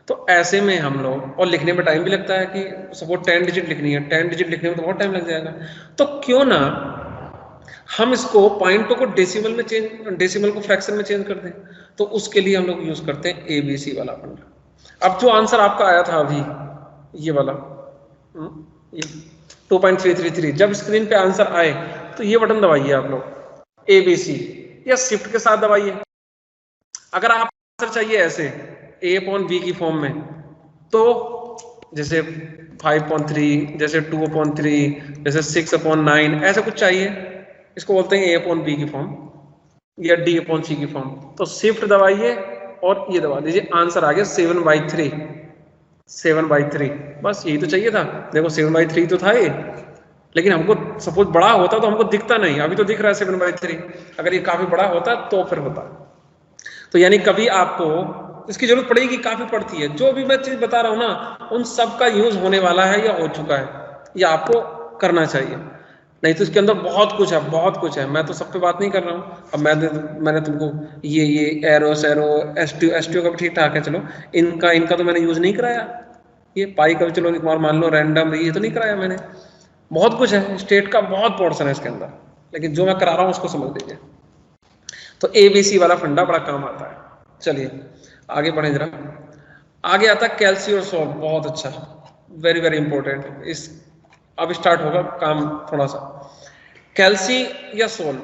तो ऐसे में हम लोग, और लिखने में टाइम भी लगता है कि सपोज 10 डिजिट लिखनी है, 10 डिजिट लिखने में तो बहुत टाइम लग जाएगा, तो क्यों ना हम इसको पॉइंटों को डेसिमल में चेंज, डेसिमल को फ्रैक्शन में चेंज कर दें। तो उसके लिए हम लोग यूज करते हैं ABC वाला फंडा। अब जो आंसर आपका आया था अभी ये वाला, ये 2.333, जब स्क्रीन पे आंसर आए तो ये बटन दबाइए आप लोग, ABC, या शिफ्ट के साथ दबाइए। अगर आप आंसर चाहिए ऐसे A/B की फॉर्म में, तो जैसे 5/3, जैसे 2/3, जैसे 6/9, ऐसा कुछ चाहिए, इसको बोलते हैं A/B की फॉर्म या D/C की फॉर्म। तो शिफ्ट दबाइए और ये दबा दीजिए, आंसर आ गया 7/3, 7/3। बस यही तो चाहिए था। देखो 7/3 तो था ये, लेकिन हमको सपोज बड़ा होता तो हमको दिखता नहीं, अभी तो दिख रहा है 7/3। अगर ये काफी बड़ा होता तो फिर होता। तो यानी कभी आपको इसकी जरूरत पड़ेगी, काफी पड़ती है। जो भी मैं चीज बता रहा हूं ना, उन सब का यूज होने वाला है या हो चुका है, या आपको करना चाहिए, नहीं तो इसके अंदर बहुत कुछ है, बहुत कुछ है। मैं तो सब पे बात नहीं कर रहा हूँ। अब मैंने तुमको ये एरो सैरो एसटीओ का भी ठीक ठाक है, चलो इनका तो मैंने यूज नहीं कराया। ये पाई का भी चलो एक बार मान लो, रैंडम ये तो नहीं कराया मैंने। बहुत कुछ है, स्टेट का बहुत पोर्शन है इसके अंदर, लेकिन जो मैं करा रहा हूँ उसको समझ लीजिए। तो ABC वाला फंडा बड़ा काम आता है। चलिए आगे बढ़े जरा। आगे आता है कैल्सी और सोल, बहुत अच्छा, वेरी वेरी इंपॉर्टेंट। इस अब स्टार्ट होगा काम थोड़ा सा। कैल्सी या सोल,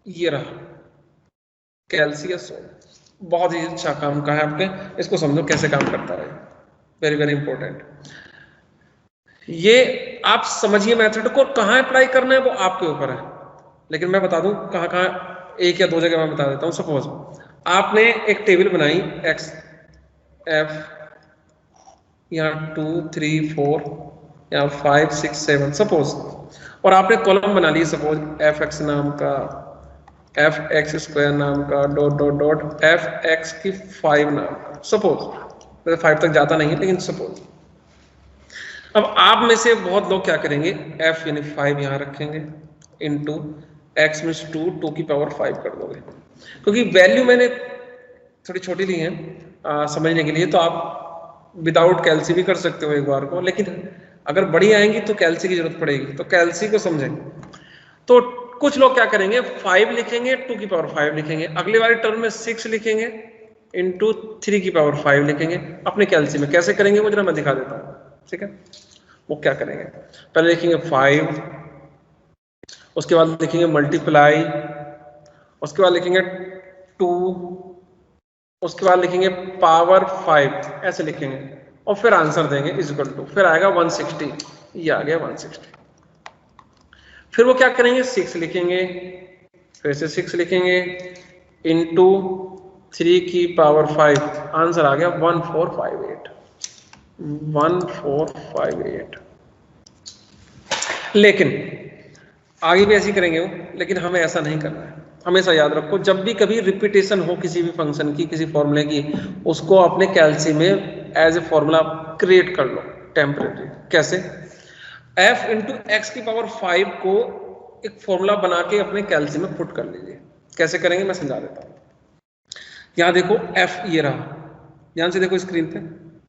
ये रहा कैल्सी या सोल, बहुत ही अच्छा काम का है आपके, इसको समझो कैसे काम करता है, वेरी वेरी इंपॉर्टेंट। ये आप समझिए मेथड को, कहाँ अप्लाई करना है वो आपके ऊपर है, लेकिन मैं बता दूं कहाँ कहाँ, एक या दो जगह मैं बता देता हूं। सपोज आपने एक टेबल बनाई x f, यहाँ 2 3 4, यहाँ 5 6 7 सपोज, और आपने कॉलम बना ली सपोज fx नाम का, fx² नाम का, डॉट डॉट डॉट fx की 5 नाम का, सपोज 5 तक जाता नहीं है लेकिन सपोज। अब आप में से बहुत लोग क्या करेंगे, f यानी 5 यहाँ रखेंगे, इनटू x मीन्स 2 की पावर 5 कर दोगे, क्योंकि वैल्यू मैंने थोड़ी छोटी ली है समझने के लिए। तो आप विदाउट कैल्सी भी कर सकते हो एक बार को, लेकिन अगर बड़ी आएंगी तो कैल्सी की जरूरत पड़ेगी, तो कैल्सी को समझें। तो कुछ लोग क्या करेंगे, 5 लिखेंगे 2 की पावर 5 लिखेंगे, अगले वाले टर्म में 6 लिखेंगे इंटू 3 की पावर 5 लिखेंगे अपने कैल्सी में। कैसे करेंगे वो जरा मैं दिखा देता हूँ, ठीक है। वो क्या करेंगे, पहले लिखेंगे 5, उसके बाद लिखेंगे मल्टीप्लाई, उसके बाद लिखेंगे 2, उसके बाद लिखेंगे पावर 5, ऐसे लिखेंगे और फिर आंसर देंगे इज इक्वल टू, फिर आएगा 160, ये आ गया 160। फिर वो क्या करेंगे, 6 लिखेंगे, फिर से 6 लिखेंगे इंटू 3 की पावर 5, आंसर आ गया 1458, 1458। लेकिन आगे भी ऐसे करेंगे वो, लेकिन हमें ऐसा नहीं करना है। हमेशा याद रखो, जब भी कभी रिपीटेशन हो किसी भी फंक्शन की, किसी फॉर्मूले की, उसको अपने कैल्सी में एज ए फॉर्मूला क्रिएट कर लो टेम्परेरी। कैसे, f इंटू एक्स की पावर 5 को एक फॉर्मूला बना के अपने कैल्सी में पुट कर लीजिए। कैसे करेंगे मैं समझा देता हूँ। यहाँ देखो f ये रहा, ध्यान से देखो स्क्रीन पे,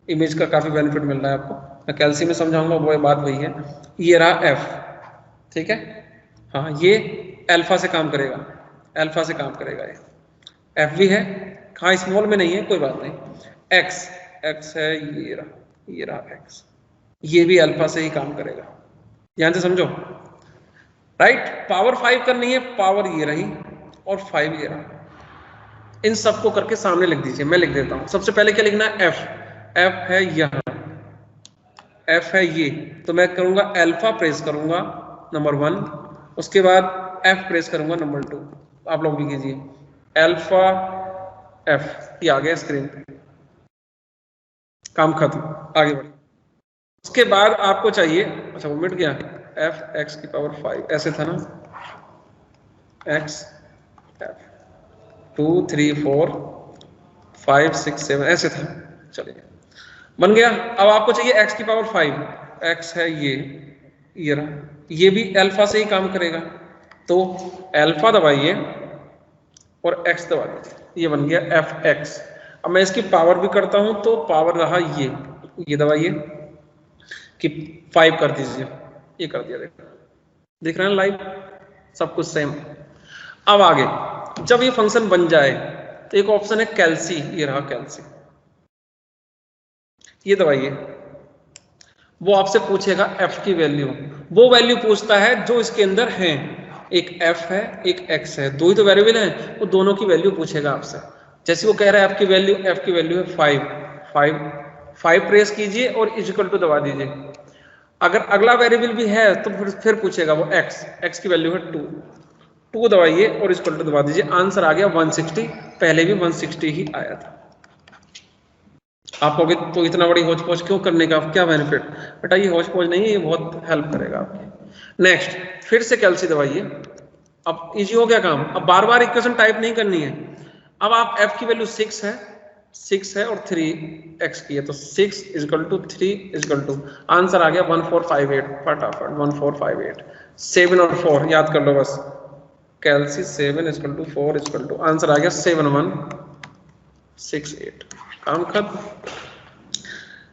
इमेज का काफी बेनिफिट मिल रहा है आपको, मैं कैल्सी में समझाऊंगा वो बात वही है। ये रहा f, ठीक है, हाँ ये अल्फा से काम करेगा, अल्फा से काम करेगा, ये एफ भी है, हाँ स्मॉल में नहीं है कोई बात नहीं। एक्स, एक्स है, ये रहा एक्स, ये भी अल्फा से ही काम करेगा, ध्यान से समझो। राइट, पावर 5 करनी है, पावर ये रही और 5 ये रहा, इन सबको करके सामने लिख दीजिए। मैं लिख देता हूं, सबसे पहले क्या लिखना है, एफ, एफ है यहां, एफ है ये, तो मैं करूंगा अल्फा प्रेस करूंगा नंबर 1, उसके बाद एफ प्रेस करूंगा नंबर 2, आप लोग भी कीजिए अल्फा एफ, ये आ गया स्क्रीन पे, काम खत्म, आगे बढ़िए। उसके बाद आपको चाहिए, अच्छा वो मिट गया, एफ एक्स की पावर 5 ऐसे था ना, एक्स एफ 2 3 4 5 6 7 ऐसे था, चलिए बन गया। अब आपको चाहिए एक्स की पावर 5, एक्स है ये रहा, ये भी अल्फा से ही काम करेगा, तो अल्फा दबाइए और एक्स दबा दीजिए, ये बन गया एफ एक्स। अब मैं इसकी पावर भी करता हूं, तो पावर रहा ये दबाइए कि 5 कर दीजिए, ये कर दिया, देख रहे हैं लाइव, सब कुछ सेम। अब आगे जब ये फंक्शन बन जाए तो एक ऑप्शन है कैल्सी, ये रहा कैल्सी, ये दबाइए, वो आपसे पूछेगा एफ की वैल्यू, वो वैल्यू पूछता है जो इसके अंदर है, एक एफ है एक एक्स है, दो ही तो वेरिएबल हैं, वो दोनों की वैल्यू पूछेगा आपसे। जैसे वो कह रहा है एफ की वैल्यू है 5 प्रेस कीजिए और इक्वल टू दबा दीजिए। अगर अगला वेरिएबल भी है तो फिर पूछेगा वो एक्स की वैल्यू है 2 दबाइए और इक्वल टू दबा दीजिए, आंसर आ गया 160, पहले भी 160 ही आया था। आप कहोगे तो इतना बड़ी होच पोच क्यों करने का, क्या बेनिफिट, बेटा ये होच पोच नहीं है, ये बहुत हेल्प करेगा आपकी। नेक्स्ट, फिर से कैल्सी दबाइए, अब इजी हो गया काम, अब बार बार इक्वेशन टाइप नहीं करनी है। अब आप f की वैल्यू 6 है और 3 x की है, तो 6 equal to 3 equal to, answer आ गया 1458, फटाफट 1458, 7 और 4 याद कर लो बस, कैल्सी 7 equal to 4 equal to, answer आ गया 7168, काम खत्म,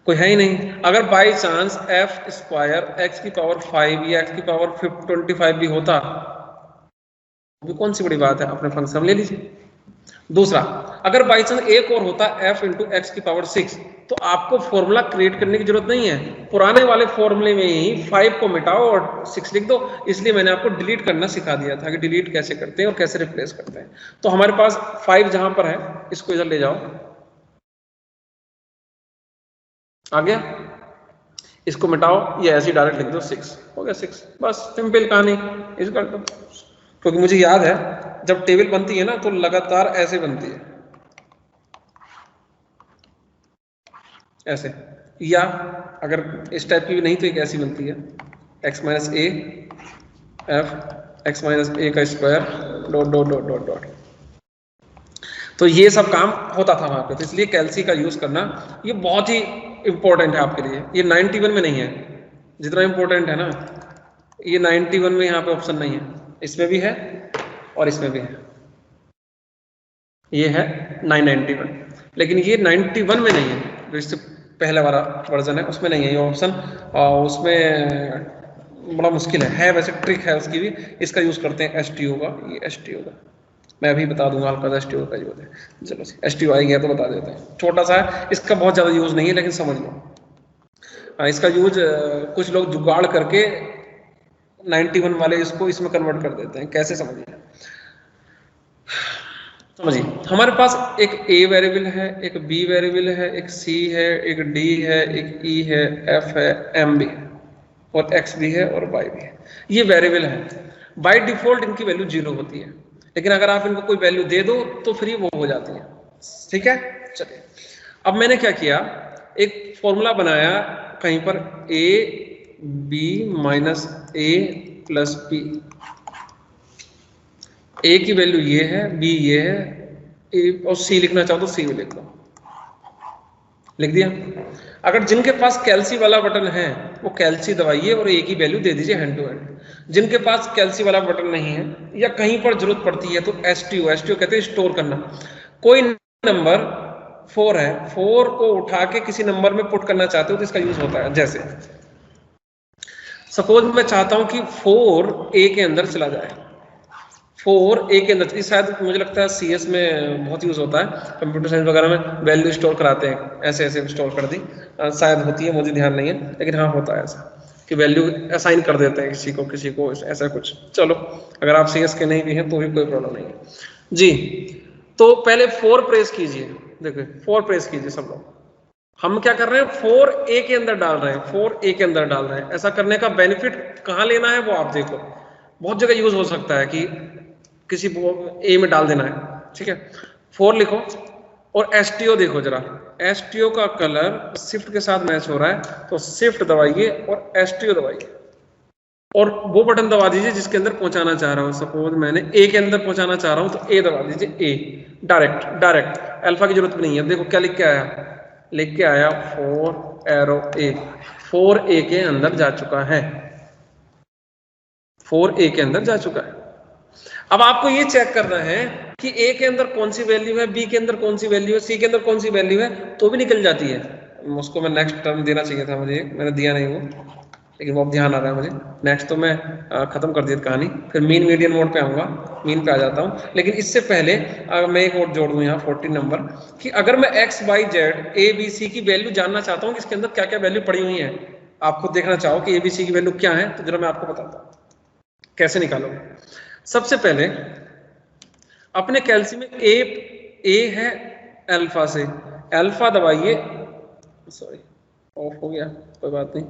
कोई है ही नहीं। अगर by chance F square x की पावर 5 या एक्स की पावर 25 भी होता, भी कौन सी बड़ी बात है, अपने फंक्शन ले लीजिए। दूसरा, अगर बाई चांस एक और होता f इंटू एक्स की पावर 6, तो आपको फॉर्मूला क्रिएट करने की जरूरत नहीं है, पुराने वाले फॉर्मूले में ही 5 को मिटाओ और 6 लिख दो। इसलिए मैंने आपको डिलीट करना सिखा दिया था कि डिलीट कैसे करते हैं और कैसे रिप्लेस करते हैं। तो हमारे पास 5 जहां पर है, इसको इधर ले जाओ, आ गया, इसको मिटाओ, ये ऐसे डायरेक्ट लिख दो 6, हो गया 6, बस सिंपल कहानी, इस कर दो। क्योंकि मुझे याद है जब टेबल बनती है ना तो लगातार ऐसे बनती है, ऐसे, या अगर इस टाइप की भी नहीं तो एक ऐसी बनती है, x minus a f x minus a का square dot dot dot dot dot. तो ये सब काम होता था वहां पे, तो इसलिए कैल्सी का यूज करना ये बहुत ही इंपॉर्टेंट है आपके लिए। ये 91 में नहीं है जितना इंपॉर्टेंट है ना, ये 91 में यहाँ पे ऑप्शन नहीं है, इसमें भी है और इसमें भी है, ये है 991, लेकिन ये 91 में नहीं है, तो इससे पहला वाला वर्जन है उसमें नहीं है ये ऑप्शन, और उसमें बड़ा मुश्किल है वैसे ट्रिक है उसकी भी। इसका यूज़ करते हैं STO का, ये STO का मैं अभी बता दूंगा हल्का सा STO का यूज है। चलो STO आ गया तो बता देते हैं, छोटा सा है, इसका बहुत ज़्यादा यूज़ नहीं है लेकिन समझ लो। इसका यूज कुछ लोग जुगाड़ करके 91 वाले इसको इसमें कन्वर्ट कर देते हैं, कैसे समझिए। समझिए हमारे पास एक A वेरिएबल है, एक B वेरिएबल है, एक C है, एक D है, एक E है, F है, M भी है, और X भी है और Y भी है। ये वेरिएबल है, बाय डिफॉल्ट इनकी वैल्यू 0 होती है, लेकिन अगर आप इनको कोई वैल्यू दे दो तो फिर वो हो जाती है। ठीक है, चलिए अब मैंने क्या किया, एक फॉर्मूला बनाया कहीं पर A B minus A plus B। A की वैल्यू ये है, B ये है, A और C लिखना चाहो तो C भी लिख दो, लिख दिया। अगर जिनके पास कैल्सी वाला बटन है वो कैल्सी दबाइए और A की वैल्यू दे दीजिए हैंड टू हैंड। जिनके पास कैल्सी वाला बटन नहीं है या कहीं पर जरूरत पड़ती है तो STO कहते हैं स्टोर करना। कोई नंबर 4 है, 4 को उठा के किसी नंबर में पुट करना चाहते हो तो इसका यूज होता है। जैसे सपोज मैं चाहता हूं कि 4 A के अंदर चला जाए, 4 A के अंदर, शायद मुझे लगता है CS में बहुत यूज होता है, कंप्यूटर साइंस वगैरह में वैल्यू स्टोर कराते हैं, ऐसे ऐसे स्टोर कर दी, शायद होती है, मुझे ध्यान नहीं है, लेकिन हाँ होता है ऐसा कि वैल्यू असाइन कर देते हैं किसी को ऐसा कुछ। चलो अगर आप CS के नहीं भी हैं तो भी कोई प्रॉब्लम नहीं है जी। तो पहले 4 प्रेस कीजिए, देखिए 4 प्रेस कीजिए सब लोग। हम क्या कर रहे हैं, 4A के अंदर डाल रहे हैं, 4A के अंदर डाल रहे हैं। ऐसा करने का बेनिफिट कहाँ लेना है वो आप देखो, बहुत जगह यूज हो सकता है कि किसी A में डाल देना है। ठीक है, 4 लिखो और STO देखो जरा, STO का कलर शिफ्ट के साथ मैच हो रहा है तो शिफ्ट दबाइए और STO दबाइए और वो बटन दबा दीजिए जिसके अंदर पहुंचाना चाह रहा हूं। सपोज मैंने A के अंदर पहुंचाना चाह रहा हूं तो A दबा दीजिए, A डायरेक्ट, अल्फा की जरूरत भी नहीं है। देखो क्या लिख के आया, लिख के आया 4 एरो A, 4A के अंदर जा चुका है, 4A के अंदर जा चुका है। अब आपको ये चेक करना है कि A के अंदर कौन सी वैल्यू है, B के अंदर कौन सी वैल्यू है, C के अंदर कौन सी वैल्यू है, तो भी निकल जाती है। उसको मैं नेक्स्ट टर्म देना चाहिए था मुझे, मैंने दिया नहीं वो, लेकिन वो अब ध्यान आ रहा है मुझे। नेक्स्ट तो मैं खत्म कर दी कहानी, फिर मीन मीडियन मोड पे आऊंगा, मीन पे आ जाता हूँ। लेकिन इससे पहले मैं एक और जोड़ दूं यहाँ 14 नंबर, कि अगर मैं X Y Z A B C की वैल्यू जानना चाहता हूँ कि इसके अंदर क्या क्या वैल्यू पड़ी हुई है, आप खुद देखना चाहो कि A B C की वैल्यू क्या है, तो जरा मैं आपको बताता हूँ कैसे निकालोगे। सबसे पहले अपने कैल्सी में ए है अल्फा से, अल्फा दबाइए, सॉरी ऑफ हो गया, कोई बात नहीं,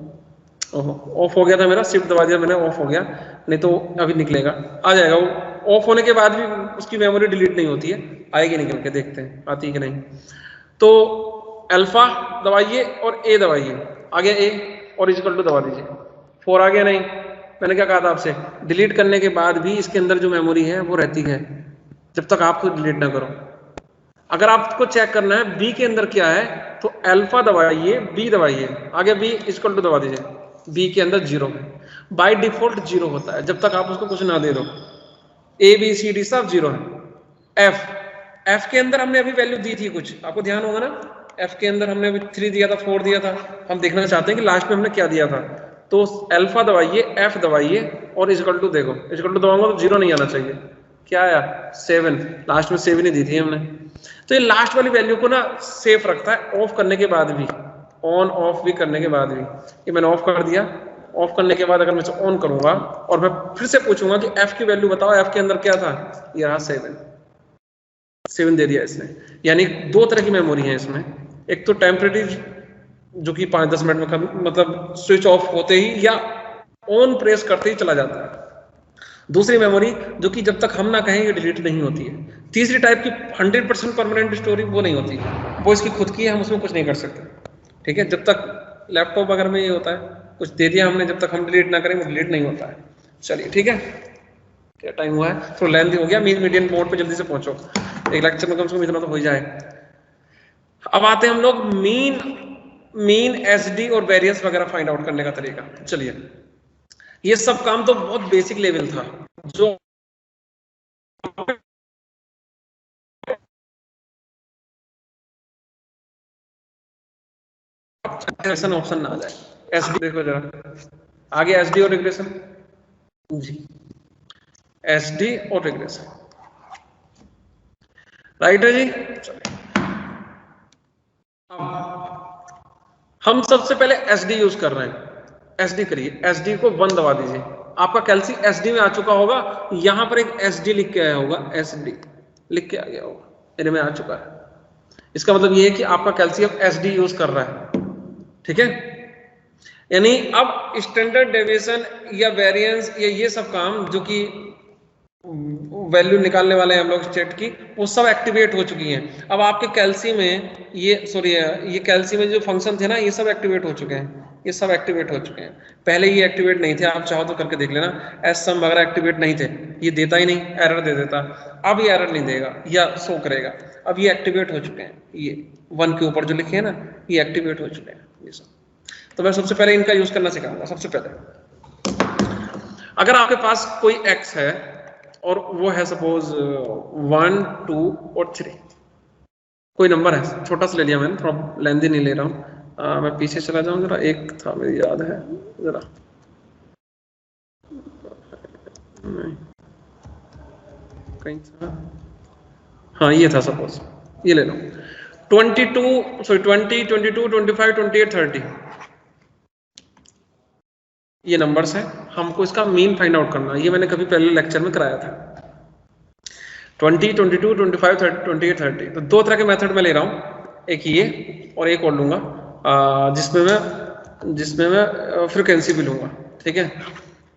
ओहो ऑफ हो गया था मेरा, शिफ्ट दबा दिया मैंने, ऑफ हो गया, नहीं तो अभी निकलेगा, आ जाएगा वो। ऑफ होने के बाद भी उसकी मेमोरी डिलीट नहीं होती है, आएगी निकल के, देखते हैं आती है कि नहीं। तो अल्फा दबाइए और ए दबाइए, आ गया ए, और इक्वल टू दबा दीजिए, 4 आ गया नहीं। मैंने क्या कहा था आपसे, डिलीट करने के बाद भी इसके अंदर जो मेमोरी है वो रहती है जब तक आप खुद डिलीट ना करो। अगर आपको चेक करना है बी के अंदर क्या है तो अल्फा दबाइए, बी दबाइए, आगे बी इक्वल टू दबा दीजिए, बी के अंदर 0 है, बाय डिफॉल्ट 0 होता है जब तक आप उसको कुछ ना दे दो। ए बी सी डी सब 0 है। एफ के अंदर हमने अभी वैल्यू दी थी कुछ, आपको ध्यान होगा ना, एफ के अंदर हमने अभी 3 दिया था, 4 दिया था, हम देखना चाहते हैं कि लास्ट में हमने क्या दिया था। तो अल्फा दबाइए, एफ दबाइए और इक्वल टू देखो, इक्वल टू दबाऊंगा तो 0 नहीं आना चाहिए, क्या आया 7, लास्ट में 7 ही दी थी हमने। तो ये लास्ट वाली वैल्यू को ना सेफ रखता है ऑफ करने के बाद भी, ऑन ऑफ भी करने के बाद भी। ये मैंने ऑफ कर दिया, ऑफ करने के बाद अगर मैं इसे ऑन करूंगा और मैं फिर से पूछूंगा कि एफ की वैल्यू बताओ, एफ के अंदर क्या था, ये रहा 7 दे दिया इसने। यानी 2 तरह की मेमोरी है इसमें, एक तो टेम्परेरी जो कि 5-10 मिनट में मतलब स्विच ऑफ होते ही या ऑन प्रेस करते ही चला जाता है, दूसरी मेमोरी जो कि जब तक हम ना कहें ये डिलीट नहीं होती है, तीसरी टाइप की 100% परमानेंट स्टोरेज वो नहीं होती, वो इसकी खुद की है, हम उसमें कुछ नहीं कर सकते। ठीक है, जब तक लैपटॉप वगैरह में ये होता है कुछ दे दिया हमने, जब तक हम डिलीट ना करें वो डिलीट नहीं होता है। चलिए ठीक है, क्या टाइम हुआ है, थोड़ा लेंथी हो गया, मीन मीडियन मोड पे जल्दी से पहुंचो, एक लेक्चर में कम से कम इतना तो हो ही जाए। अब आते हैं हम लोग मीन एसडी और वेरियंस वगैरह फाइंड आउट करने का तरीका। चलिए ये सब काम तो बहुत बेसिक लेवल था, जो रिग्रेशन ऑप्शन ना आ जाए। एसडी देखो जरा आगे, एसडी और रिग्रेशन जी, एसडी और रिग्रेशन, राइट है जी। चलिए हम सबसे पहले एसडी यूज कर रहे हैं। एसडी करिए, एसडी को 1 दबा दीजिए। आपका कैल्सी एसडी में आ चुका होगा, यहां पर एक एसडी लिख के आया होगा, एसडी लिख के आ गया होगा, मेरे में आ चुका है। इसका मतलब ये है कि आपका कैल्सी अब एसडी यूज कर रहा है, ठीक है। यानी अब स्टैंडर्ड डेविएशन या वेरिएंस या ये सब काम जो कि वैल्यू निकालने वाले हैं हम लोग स्टेट की, वो सब एक्टिवेट हो चुकी हैं। अब आपके कैल्सी में ये कैल्सी में जो फंक्शन थे ना, ये सब एक्टिवेट हो चुके हैं, ये सब एक्टिवेट हो चुके हैं। पहले ये एक्टिवेट नहीं थे, आप चाहो तो करके देख लेना, एस सम वगैरह एक्टिवेट नहीं थे, ये देता ही नहीं, एरर दे देता। अब ये एरर नहीं देगा या शो करेगा, अब ये एक्टिवेट हो चुके हैं। ये 1 के ऊपर जो लिखे हैं ना, ये एक्टिवेट हो चुके हैं ये सब। तो मैं सबसे पहले इनका यूज करना सिखाऊंगा। सबसे पहले अगर आपके पास कोई एक्स है और वो है सपोज 1, 2 और 3, कोई नंबर है, छोटा सा ले लिया मैंने, थोड़ा लेंदी नहीं ले रहा हूँ। मैं पीछे चला जाऊं जरा, एक था मेरी याद है जरा, नहीं कहीं था, हाँ ये था, सपोज ये ले लो 20, 22, 25, 28, 30, ये नंबर्स है। हमको इसका मीन फाइंड आउट करना है, ये मैंने कभी पहले लेक्चर में कराया था। 20, 22, 25, 30, 28, 30। तो 2 तरह के मेथड में ले रहा हूँ, एक ये और एक और लूंगा जिसमें मैं फ्रिक्वेंसी भी लूंगा, ठीक है।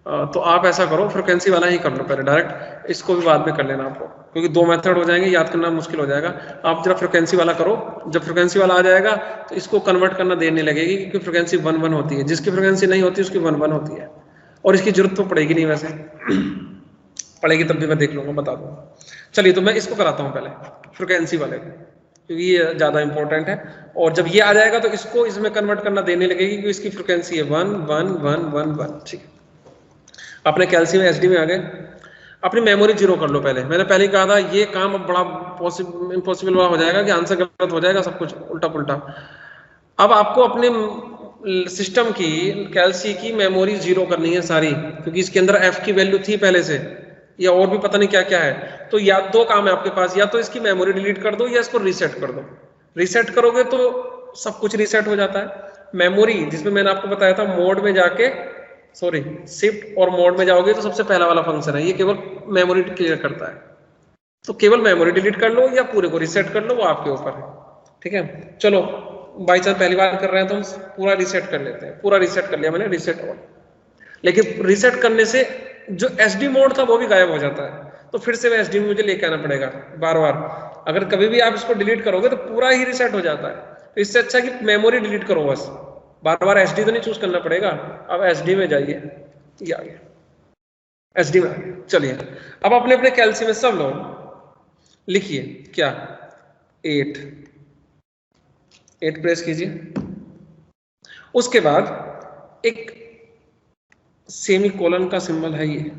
तो आप ऐसा करो, फ्रिक्वेंसी वाला ही कर लो पहले डायरेक्ट, इसको भी बाद में कर लेना आपको, क्योंकि 2 मेथड हो जाएंगे, याद करना मुश्किल हो जाएगा। आप जरा फ्रिक्वेंसी वाला करो, जब फ्रिक्वेंसी वाला आ जाएगा तो इसको कन्वर्ट करना देर नहीं लगेगी, क्योंकि फ्रिक्वेंसी 1 होती है, जिसकी फ्रिक्वेंसी नहीं होती उसकी 1 होती है, और इसकी जरूरत तो पड़ेगी नहीं, वैसे पड़ेगी तब भी मैं देख लूंगा, बता दूंगा। चलिए तो मैं इसको कराता हूँ पहले, फ्रिक्वेंसी वाले को, क्योंकि ये ज़्यादा इंपॉर्टेंट है। और जब ये आ जाएगा तो इसको इसमें कन्वर्ट करना देने लगेगी, क्योंकि इसकी फ्रिक्वेंसी है 1, 1, 1, 1, 1, ठीक है। अपने कैल्सी में एसडी में आ गए, अपनी मेमोरी 0 कर लो पहले। मैंने पहले कहा था ये काम अब बड़ा इम्पॉसिबल हो जाएगा कि आंसर गलत हो जाएगा, सब कुछ उल्टा पुल्टा। अब आपको अपने सिस्टम की कैल्सी की मेमोरी 0 करनी है सारी, क्योंकि इसके अंदर एफ की वैल्यू थी पहले से, या और भी पता नहीं क्या क्या है। तो या 2 काम है आपके पास, या तो इसकी मेमोरी डिलीट कर दो या इसको रीसेट कर दो। रीसेट करोगे तो सब कुछ रीसेट हो जाता है। मेमोरी जिसमें मैंने आपको बताया था मोड में जाके, शिफ्ट और मोड में जाओगे तो सबसे पहला वाला फंक्शन है, ये केवल मेमोरी क्लियर करता है। तो केवल मेमोरी डिलीट कर लो या पूरे को रीसेट कर लो, वो आपके ऊपर है, ठीक है। चलो बाई चांस पहली बार कर रहे हैं तो हम पूरा रीसेट कर लेते हैं। पूरा रीसेट कर लिया मैंने, रीसेट ऑल। लेकिन रीसेट करने से जो एसडी मोड था वो भी गायब हो जाता है, तो फिर से एसडी में मुझे लेके आना पड़ेगा बार बार। अगर कभी भी आप इसको डिलीट करोगे तो पूरा ही रीसेट हो जाता है। तो इससे अच्छा कि मेमोरी डिलीट करो बस, बार बार एसडी तो नहीं चूज करना पड़ेगा। अब एसडी में जाइए, ये आ गया एसडी में आ गया। चलिए अब अपने अपने कैल्सी में सब लोग लिखिए क्या, 8 प्रेस कीजिए। उसके बाद एक सेमीकोलन का सिंबल है ये,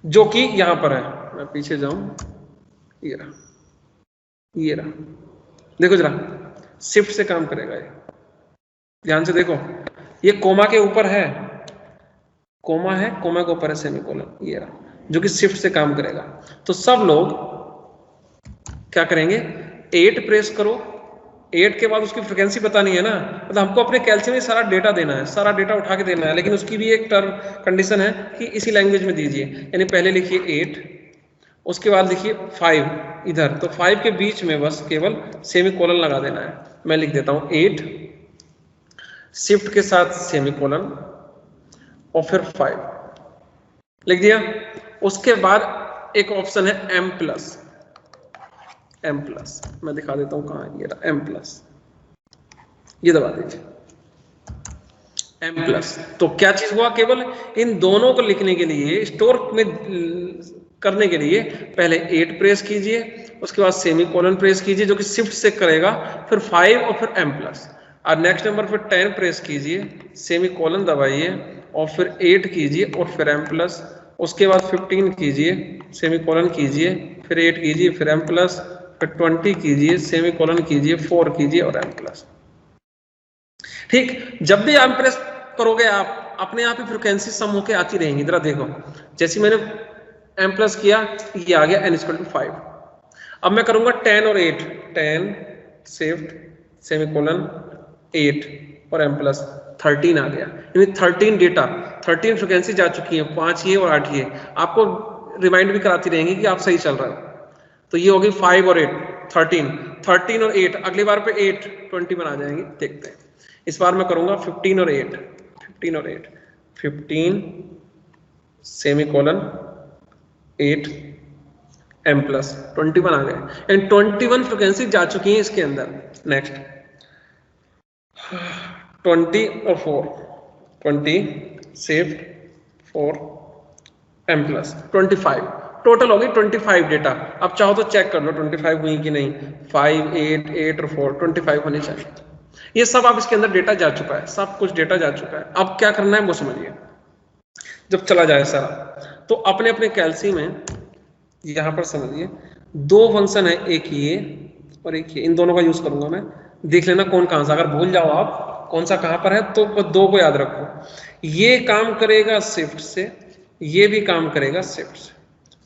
जो कि यहां पर है। मैं पीछे जाऊं, ये रहा, देखो जरा, शिफ्ट से काम करेगा ये, ध्यान से देखो। ये कोमा के ऊपर है, कोमा है, कोमा के ऊपर है सेमीकोलन, ये रहा, जो कि शिफ्ट से काम करेगा। तो सब लोग क्या करेंगे, 8 प्रेस करो। 8 के बाद उसकी फ्रिक्वेंसी बतानी है ना, मतलब हमको अपने कैल्सी में सारा डेटा देना है, सारा डेटा उठा के देना है, लेकिन उसकी भी एक टर्म कंडीशन है कि इसी लैंग्वेज में दीजिए। यानी पहले लिखिए 8, उसके बाद लिखिए 5 इधर, तो 5 के बीच में बस केवल सेमीकोलन लगा देना है। मैं लिख देता हूं 8 शिफ्ट के साथ सेमीकोलन और फिर 5 लिख दिया। उसके बाद एक ऑप्शन है M+, मैं दिखा देता हूं कहां, ये रहा M+, ये दबा दीजिए M+। तो क्या चीज हुआ, केवल इन दोनों को लिखने के लिए, स्टोर में करने के लिए पहले 8 प्रेस कीजिए, उसके बाद सेमीकोलन प्रेस कीजिए जो कि शिफ्ट से करेगा, फिर 5 और फिर M+, और नेक्स्ट नंबर फिर 10 प्रेस कीजिए, सेमीकोलन दबाइए और फिर 8 कीजिए और फिर M+, उसके बाद 15 कीजिए, सेमीकोलन कीजिए, फिर 8 कीजिए, फिर M+, फिर 20 कीजिए, सेमीकोलन कीजिए, 4 कीजिए और m प्लस। ठीक, जब भी m प्रेस करोगे आप अपने आप ही फ्रीक्वेंसी सम होके आती रहेंगी। जरा देखो, जैसे मैंने m प्लस किया, ये आ गया n = 5। अब मैं करूंगा 10 और 8, 10 शिफ्ट सेमीकोलन 8 और m प्लस 13 आ गया, यानी 13 डेटा, 13 फ्रिक्वेंसी जा चुकी है, 5 ये और 8 ये, आपको रिमाइंड भी कराती रहेंगी कि आप सही चल रहा है। तो ये होगी 5 और 8 13, 13 और 8, अगली बार पे 8 20 बना जाएंगे। देखते हैं, इस बार मैं करूंगा 15 और 8, 15 और 8, 15 सेमीकोलन 8 m प्लस 21 आ गए, एंड 21 फ्रिक्वेंसी जा चुकी है इसके अंदर। नेक्स्ट 20 और 4, 20 शिफ्ट 4 m प्लस 25, टोटल होगी 25 डेटा। अब चाहो तो चेक कर लो 25 हुई कि नहीं, 5 8 8 और 4 25 होनी चाहिए। ये सब आप इसके अंदर डेटा जा चुका है, सब कुछ डेटा जा चुका है। अब क्या करना है वो समझिए। जब चला जाए सारा, तो अपने अपने कैलसी में यहां पर समझिए 2 फंक्शन है, एक ये और एक ये, इन दोनों का यूज करूंगा मैं। देख लेना कौन कहां सा, अगर भूल जाओ आप कौन सा कहां पर है तो 2 को याद रखो। ये काम करेगा शिफ्ट से, ये भी काम करेगा शिफ्ट से।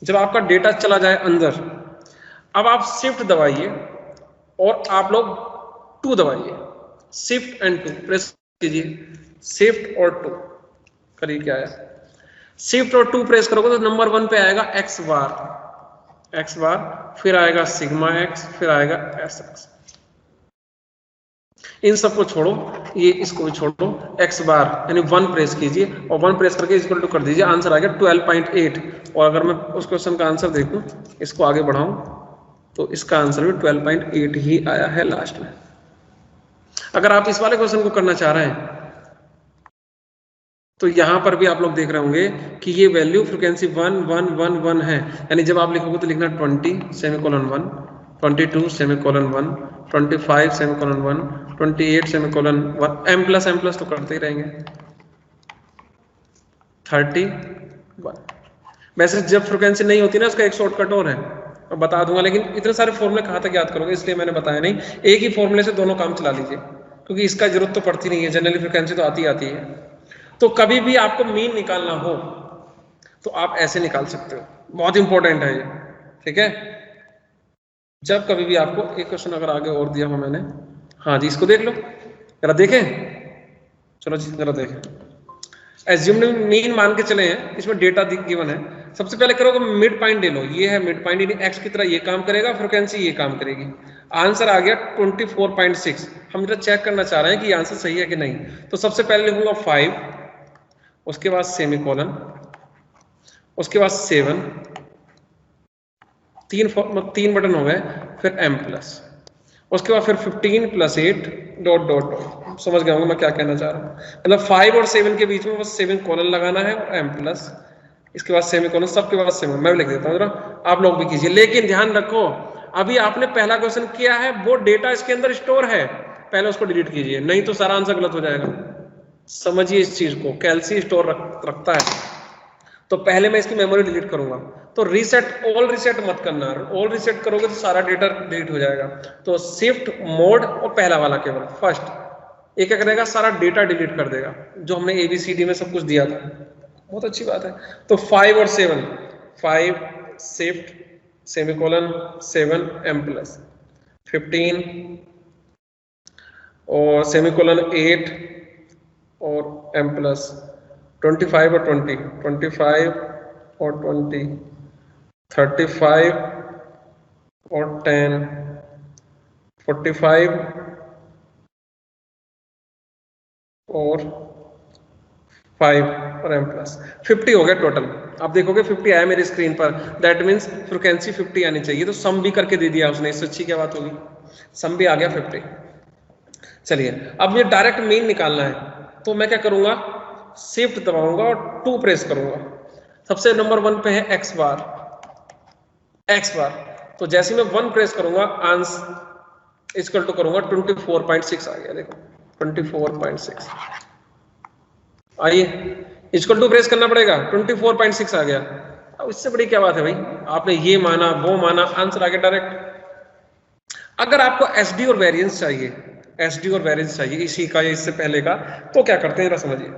जब आपका डेटा चला जाए अंदर, अब आप शिफ्ट दबाइए और आप लोग 2 दबाइए, शिफ्ट एंड 2 प्रेस कीजिए, शिफ्ट और 2 करिए। क्या आया, शिफ्ट और 2 प्रेस करोगे तो नंबर 1 पे आएगा x बार, फिर आएगा सिग्मा x, फिर आएगा sx। इन सबको छोड़ो, ये इसको भी छोड़ो, x बार यानी 1 प्रेस कीजिए और 1 प्रेस करके इक्वल टू कर दीजिए, आंसर आ गया 12.8। और अगर मैं उस क्वेश्चन का आंसर देखूं, इसको आगे बढ़ाऊं तो इसका आंसर भी 12.8 ही आया है लास्ट में। अगर आप इस वाले क्वेश्चन को करना चाह रहे हैं तो यहां पर भी आप लोग देख रहे होंगे कि ये वैल्यू फ्रीक्वेंसी 1 1 1 1 है, यानी जब आप लिखोगे तो लिखना 20 semicolon 1, 22 semicolon 1, 25 semicolon 1, 28 semicolon 1, m plus तो करते ही रहेंगे, 31। वैसे जब फ्रीक्वेंसी नहीं होती ना, उसका एक शॉर्टकट और है, मैं बता दूंगा, लेकिन इतने सारे फॉर्मूले कहां तक याद करोगे, इसलिए मैंने बताया नहीं। एक ही फॉर्मूले से दोनों काम चला लीजिए, क्योंकि इसका जरूरत तो पड़ती नहीं है, जनरली फ्रीक्वेंसी तो आती है। तो कभी भी आपको मीन निकालना हो तो आप ऐसे निकाल सकते हो, बहुत इंपॉर्टेंट है ये, ठीक है। जब कभी भी आपको एक क्वेश्चन अगर आगे और दिया हो मैंने, हाँ जी इसको देख लो जरा, देखें, चलो जी जरा देखें। एज्यूम्ड मीन मान के चले हैं, इसमें डेटा गिवन है। सबसे पहले करोगे मिड पॉइंट ले लो, ये है मिड पॉइंट, यानी एक्स की तरह ये काम करेगा, फ्रीक्वेंसी ये काम करेगी। आंसर आ गया 24.6। हम जरा चेक करना चाह रहे हैं कि ये आंसर सही है कि नहीं। तो सबसे पहले लिखूंगा 5, उसके बाद सेमीकोलन, उसके बाद 7, 3 बटन हो गए, फिर m प्लस, उसके बाद फिर 15 + 8 ... समझ गए होंगे मैं क्या कहना चाह रहा हूँ। मतलब 5 और 7 के बीच में बस सेमीकोलन लगाना है और m प्लस, इसके बाद सेमीकोलन, सबके बाद सेमी। मैं भी लिख देता हूँ जरा, आप लोग भी कीजिए। लेकिन ध्यान रखो, अभी आपने पहला क्वेश्चन किया है, वो डेटा इसके अंदर स्टोर है, पहले उसको डिलीट कीजिए, नहीं तो सारा आंसर गलत हो जाएगा। समझिए इस चीज को, कैलसी स्टोर रखता है, तो पहले मैं इसकी मेमोरी डिलीट करूंगा। तो रीसेट, ऑल रीसेट मत करना, ऑल रीसेट करोगे तो सारा डेटा डिलीट हो जाएगा। तो शिफ्ट मोड और पहला वाला केवल फर्स्ट एक क्या करेगा, सारा डेटा डिलीट कर देगा जो हमने ABCD में सब कुछ दिया था। बहुत अच्छी बात है। तो 5 और 7, 5 शिफ्ट सेमीकोलन 7 m प्लस, 15 और सेमीकोलन 8 और m प्लस, 25 और 20, 25 और 20, 35 और 10, 45 और 5 और m प्लस, 50 हो गया टोटल। आप देखोगे 50 आया मेरी स्क्रीन पर, दैट मीन्स फ्रीक्वेंसी 50 आनी चाहिए। तो सम भी करके दे दिया उसने, इससे अच्छी क्या बात होगी, सम भी आ गया 50। चलिए अब मुझे डायरेक्ट मीन निकालना है, तो मैं क्या करूंगा, शिफ्ट दबाऊंगा और 2 प्रेस करूंगा। सबसे नंबर 1 पे है x बार, तो जैसे मैं 1 प्रेस करूंगा, आंसर इक्वल टू करूंगा 24.6 आ गया। देखो 24.6, आइए इक्वल टू प्रेस करना पड़ेगा, 24.6 आ गया। अब इससे बड़ी क्या बात है भाई, आपने ये माना वो माना, आंसर आ गया डायरेक्ट। अगर आपको एसडी और वेरिएंस चाहिए, एसडी और वेरिएंस चाहिए इसी का या इससे पहले का, तो क्या करते हैं जरा समझिए।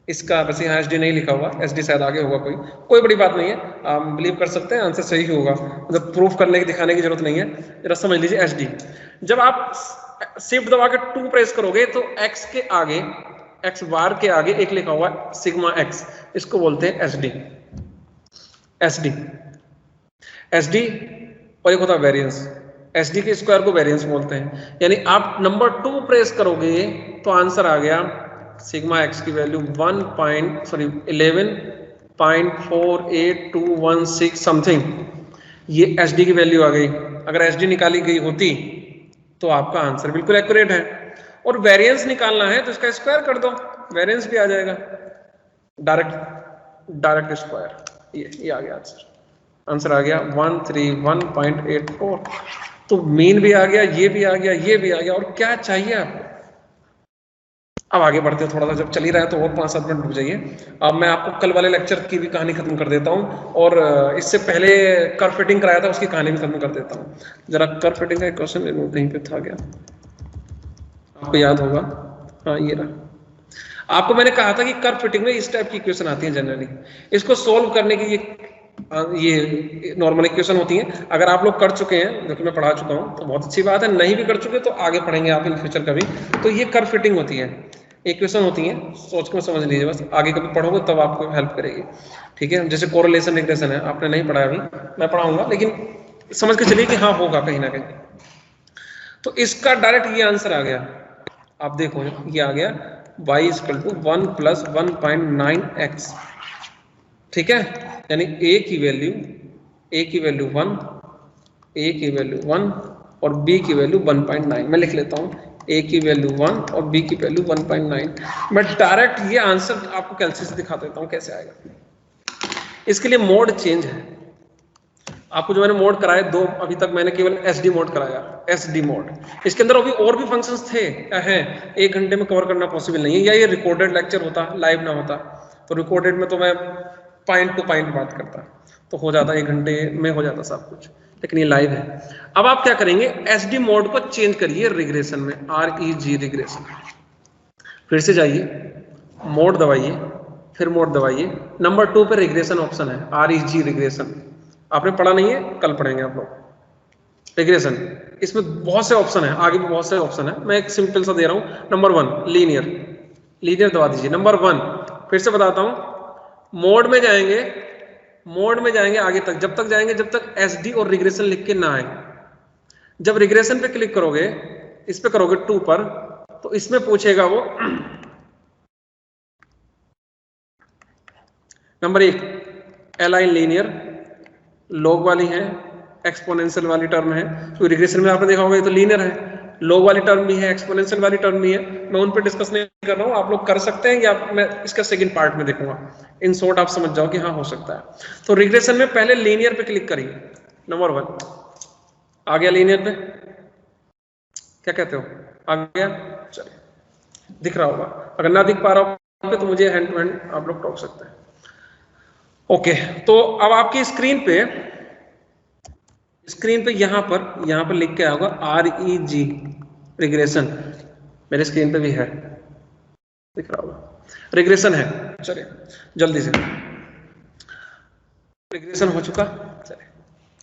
इसका वैसे यहाँ एसडी नहीं लिखा हुआ, एसडी शायद आगे होगा, कोई बड़ी बात नहीं है, आप बिलीव कर सकते हैं आंसर सही होगा, मतलब प्रूफ करने की दिखाने की जरूरत नहीं है। जरा समझ लीजिए एसडी, जब आप शिफ्ट दबा के 2 प्रेस करोगे तो एक्स के आगे, एक्स बार के आगे एक लिखा हुआ सिग्मा एक्स, इसको बोलते हैं एसडी। एसडी एसडी और एक होता है वेरिएंस, एसडी के स्क्वायर को वेरिएंस बोलते हैं। यानी आप नंबर 2 प्रेस करोगे तो आंसर आ गया सिग्मा एक्स की वैल्यू 11.48216 समथिंग, ये एसडी की वैल्यू आ गई। अगर एसडी निकाली गई होती तो आपका आंसर बिल्कुल एक्यूरेट है। और वेरिएंस निकालना है तो इसका स्क्वायर कर दो, वेरिएंस भी आ जाएगा, डायरेक्ट स्क्वायर, ये आ गया आंसर। आंसर आ गया 131.84। तो मीन भी आ गया, ये भी आ गया, ये भी आ गया, और क्या चाहिए आपको। अब आगे बढ़ते हैं, थोड़ा सा जब चल ही रहा है तो और 5-7 मिनट रुक जाइए। अब मैं आपको कल वाले लेक्चर की भी कहानी खत्म कर देता हूं, और इससे पहले कर्व फिटिंग कराया था उसकी कहानी भी खत्म कर देता हूं। जरा कर्व फिटिंग का एक क्वेश्चन कहीं पे था क्या, आपको याद होगा, हाँ ये रहा। आपको मैंने कहा था कि कर्व फिटिंग में इस टाइप की इक्वेशन आती है जनरली, इसको सोल्व करने की ये नॉर्मल इक्वेशन होती है। अगर आप लोग कर चुके हैं, जो कि मैं पढ़ा चुका हूं, तो बहुत अच्छी बात है, नहीं भी कर चुके तो आगे पढ़ेंगे आप इन फ्यूचर कभी। तो ये कर्व फिटिंग होती है, इक्वेशन होती है, सोच के समझ लीजिए, बस आगे कभी पढ़ोगे तब आपको हेल्प करेगी, ठीक है। जैसे कोरिलेशन रिग्रेशन है, आपने नहीं पढ़ा अभी, मैं पढ़ाऊंगा, लेकिन समझ के चलिए कि हाँ होगा कहीं ना कहीं। तो इसका डायरेक्ट ये आंसर आ गया, आप देखो ये आ गया y = 1 + 1.9x, ठीक है। यानी a की वैल्यू 1, a की वैल्यू 1 और b की वैल्यू 1.9। मैं लिख लेता हूं, a की वैल्यू 1 और b की वैल्यू 1.9। मैं डायरेक्ट ये आंसर आपको कैलकुलेशन से दिखा देता हूं कैसे आएगा। इसके लिए मोड चेंज है, आपको जो मैंने मोड कराए 2, अभी तक मैंने केवल एसडी मोड कराया, एसडी मोड। इसके अंदर अभी और भी फंक्शंस थे, हैं, 1 घंटे में कवर करना पॉसिबल नहीं है, या ये रिकॉर्डेड लेक्चर होता, लाइव ना होता। तो रिकॉर्डेड में तो मैं पॉइंट टू पॉइंट बात करता तो हो जाता, 1 घंटे में हो जाता सब कुछ, लेकिन ये लाइव है। अब आप क्या करेंगे, एसडी मोड को चेंज करिए रिग्रेशन में, REG रिग्रेशन। फिर से जाइए, मोड दबाइए, फिर मोड दबाइए, नंबर 2 पे रिग्रेशन ऑप्शन है, REG रिग्रेशन। आपने पढ़ा नहीं है, कल पढ़ेंगे आप लोग रिग्रेशन। इसमें बहुत से ऑप्शन है, आगे भी बहुत से ऑप्शन है, मैं एक सिंपल सा दे रहा हूं। नंबर 1 लीनियर दबा दीजिए, नंबर 1। फिर से बताता हूं, मोड में जाएंगे आगे तक, जब तक जाएंगे जब तक एसडी और रिग्रेशन लिख के ना आए। जब रिग्रेशन पे क्लिक करोगे, इस पे करोगे 2 पर, तो इसमें पूछेगा वो नंबर 1 अलाइन लीनियर, लॉग वाली है, एक्सपोनेंशियल वाली टर्म है। तो रिग्रेशन में आपने देखा होगा ये तो लीनियर है, लॉग वाली टर्म भी है, एक्सपोनेंशियल वाली टर्म भी है। मैं उन पर डिस्कस नहीं कर रहा हूँ, आप लोग कर सकते हैं, या मैं इसका सेकंड पार्ट में देखूंगा। इन शॉर्ट आप समझ जाओ कि हाँ हो सकता है। तो रिग्रेशन में पहले लीनियर पे क्लिक करिए, नंबर 1 आ गया लीनियर पे, क्या कहते हो, आ गया, चलिए दिख रहा होगा। अगर ना दिख पा रहा हो तो मुझे हैंड टू हैंड आप लोग टॉक सकते हैं। ओके, तो अब आपकी स्क्रीन पे यहां पर लिख के आएगा REG रिग्रेशन, मेरे स्क्रीन पे भी है, दिख रहा होगा, रिग्रेशन है। चलिए जल्दी से, रिग्रेशन हो चुका। चलिए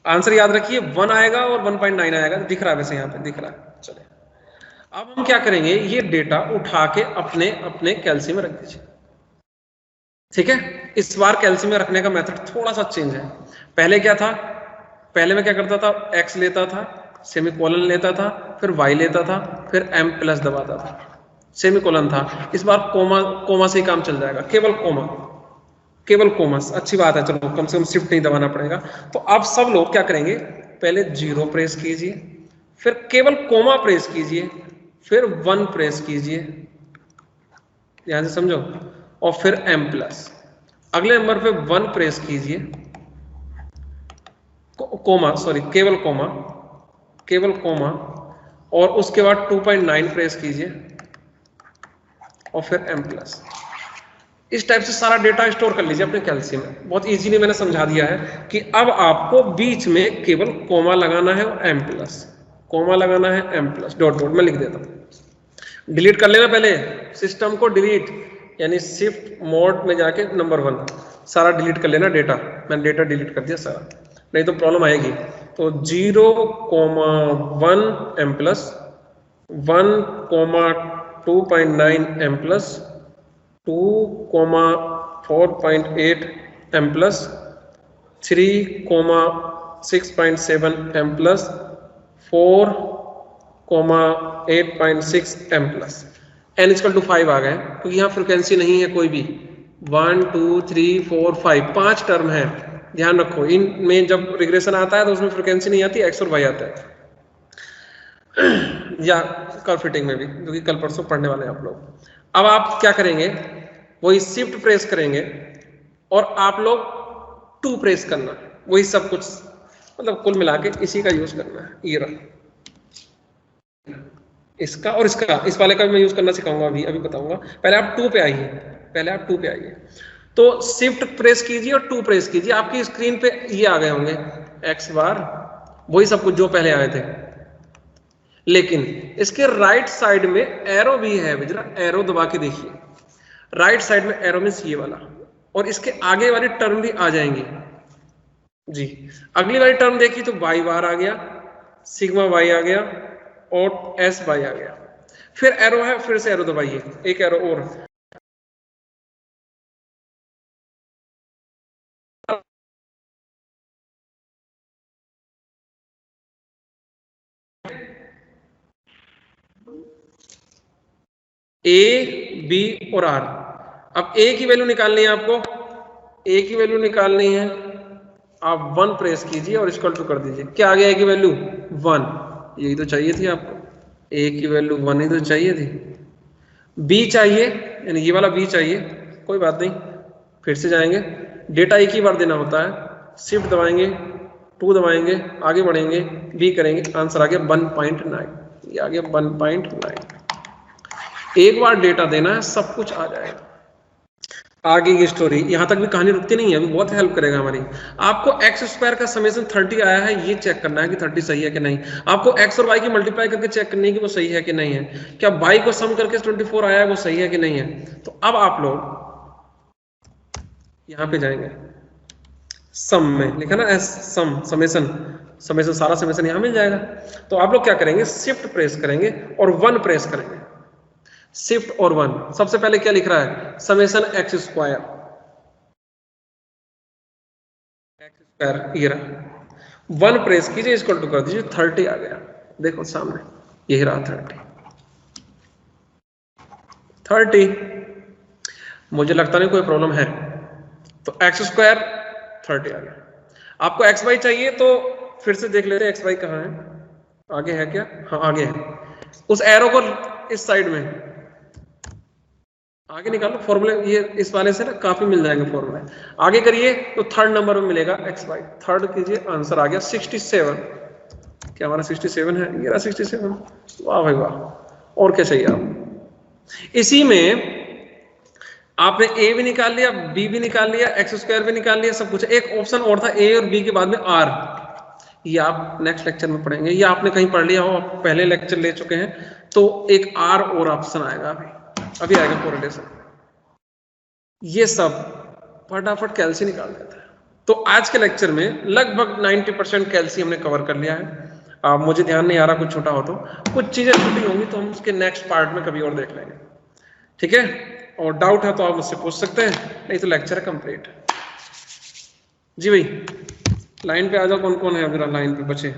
आंसर याद रखिए, 1 आएगा और 1.9 आएगा, दिख रहा है वैसे यहाँ पे दिख रहा है। चलिए अब हम क्या करेंगे, ये डेटा उठा के अपने कैल्सी में रख दीजिए, ठीक है। इस बार कैल्सी में रखने का मेथड थोड़ा सा चेंज है। पहले क्या था, पहले मैं क्या करता था, x लेता था, सेमीकोलन लेता था, फिर y लेता था, फिर m+ दबाता था, सेमीकोलन था। इस बार कोमा से ही काम चल जाएगा, केवल कोमा। अच्छी बात है, चलो कम से कम शिफ्ट नहीं दबाना पड़ेगा। तो अब सब लोग क्या करेंगे, पहले 0 प्रेस कीजिए, फिर केवल कोमा प्रेस कीजिए, फिर 1 प्रेस कीजिए, ध्यान से समझो, और फिर m+। अगले नंबर पे 1 प्रेस कीजिए, केवल कोमा, और उसके बाद 2.9 प्रेस कीजिए, और फिर m+। इस टाइप से सारा डेटा स्टोर कर लीजिए अपने कैल्सी में। बहुत इजीली मैंने समझा दिया है कि अब आपको बीच में केवल कोमा लगाना है और m+। कॉमा लगाना है m प्लस डॉट डॉट, मैं लिख देता हूँ। डिलीट कर लेना पहले सिस्टम को, डिलीट यानी शिफ्ट मोड में जाके नंबर 1 सारा डिलीट कर लेना डेटा। मैंने डेटा डिलीट कर दिया सारा, नहीं तो प्रॉब्लम आएगी। तो 0,1 m plus 1,2.9 m plus 2,4.8 m plus 3,6.7 m plus 4,8.6 m plus n equal to 5 आ गए, क्योंकि यहाँ फ्रिक्वेंसी नहीं है कोई भी। 1 2 3 4 5 5 टर्म है, ध्यान रखो। इनमें जब रिग्रेशन आता है तो उसमें फ्रिक्वेंसी नहीं आती, एक्स और वाई आता है। या कर्व फिटिंग में भी, जो कि कल परसों पढ़ने वाले हैं आप लोग। अब आप क्या करेंगे, वही शिफ्ट प्रेस करेंगे और आप लोग 2 प्रेस करना, वही सब कुछ, मतलब कुल मिला के इसी का यूज करना है। ये रहा इसका और इसका, इस वाले का मैं यूज करना सिखाऊंगा, अभी बताऊंगा। पहले आप 2 पे आइए, तो शिफ्ट प्रेस कीजिए और 2 प्रेस कीजिए। आपकी स्क्रीन पे ये आ गए होंगे एक्स बार, वही सब कुछ जो पहले आए थे, लेकिन इसके राइट साइड में एरो भी है। जरा एरो दबा के देखिए, राइट साइड में एरो मींस ये वाला, और इसके आगे वाली टर्म भी आ जाएंगी जी। अगली वाली टर्म देखिए तो वाई बार आ गया, सिग्मा वाई आ गया और एस वाई आ गया। फिर एरो है, फिर से एरो दबाइए, एक एरो और, ए बी और आर। अब ए की वैल्यू निकालनी है आपको, ए की वैल्यू निकालनी है, आप 1 प्रेस कीजिए और इक्वल टू कर दीजिए। क्या आ गया ए की वैल्यू 1, यही तो चाहिए थी आपको, ए की वैल्यू 1 ही तो चाहिए थी। बी चाहिए, यानी ये वाला बी चाहिए, कोई बात नहीं, फिर से जाएंगे, डेटा एक ही बार देना होता है। शिफ्ट दबाएंगे, 2 दबाएंगे, आगे बढ़ेंगे, बी करेंगे, आंसर आ गया 1.9, ये आ गया 1.9। एक बार डेटा देना है, सब कुछ आ जाएगा। आगे की स्टोरी, यहां तक भी कहानी रुकती नहीं है, अभी बहुत हेल्प करेगा हमारी। आपको एक्स स्क्वायर का समेशन 30 आया है, ये चेक करना है कि 30 सही है कि नहीं। आपको एक्स और वाई की मल्टीप्लाई करके चेक करनी है कि वो सही है कि नहीं है। क्या वाई को सम करके 24 आया है, वो सही है कि नहीं है। तो अब आप लोग यहां पे जाएंगे, सम में लिखा ना एस, सम, समेशन, सारा समेशन यहां मिल जाएगा। तो आप लोग क्या करेंगे, शिफ्ट प्रेस करेंगे और 1 प्रेस करेंगे, शिफ्ट और 1। सबसे पहले क्या लिख रहा है, समेशन एक्स स्क्वायर, ये रहा, 1 प्रेस कीजिए, इसको टू कर दीजिए, 30 आ गया। देखो सामने, यही रहा 30। मुझे लगता नहीं कोई प्रॉब्लम है। तो एक्स स्क्वायर 30 आ गया। आपको एक्स वाई चाहिए तो फिर से देख लेते हैं एक्स वाई कहाँ है, आगे है क्या, हाँ आगे है। उस एरो को इस साइड में आगे निकालो, फॉर्मूले ये इस वाले से ना काफी मिल जाएंगे फॉर्मूले। आगे करिए तो 3rd नंबर में मिलेगा एक्स वाई, 3rd कीजिए, आंसर आ गया 67। क्या हमारा 67 है, ये रहा 67। वाह भाई वाह, और क्या चाहिए आप। इसी में आपने ए भी निकाल लिया, बी भी निकाल लिया, एक्स स्क्वायर भी निकाल लिया, सब कुछ। एक ऑप्शन और था ए और बी के बाद में आर, ये आप नेक्स्ट लेक्चर में पढ़ेंगे, ये आपने कहीं पढ़ लिया हो, आप पहले लेक्चर ले चुके हैं। तो एक आर और ऑप्शन आएगा, अभी आएगा कोरिलेशन। ये सब फटाफट कैल्सी निकाल देता है। तो आज के लेक्चर में लगभग 90% कैल्सी हमने कवर कर लिया है। मुझे ध्यान नहीं आ रहा, कुछ छोटा हो तो, कुछ चीजें छूटी होंगी तो हम उसके नेक्स्ट पार्ट में कभी और देख लेंगे, ठीक है। और डाउट है तो आप मुझसे पूछ सकते हैं, नहीं तो लेक्चर कंप्लीट। जी भाई, लाइन पे आ जाओ, कौन कौन है अभी लाइन पे बचे।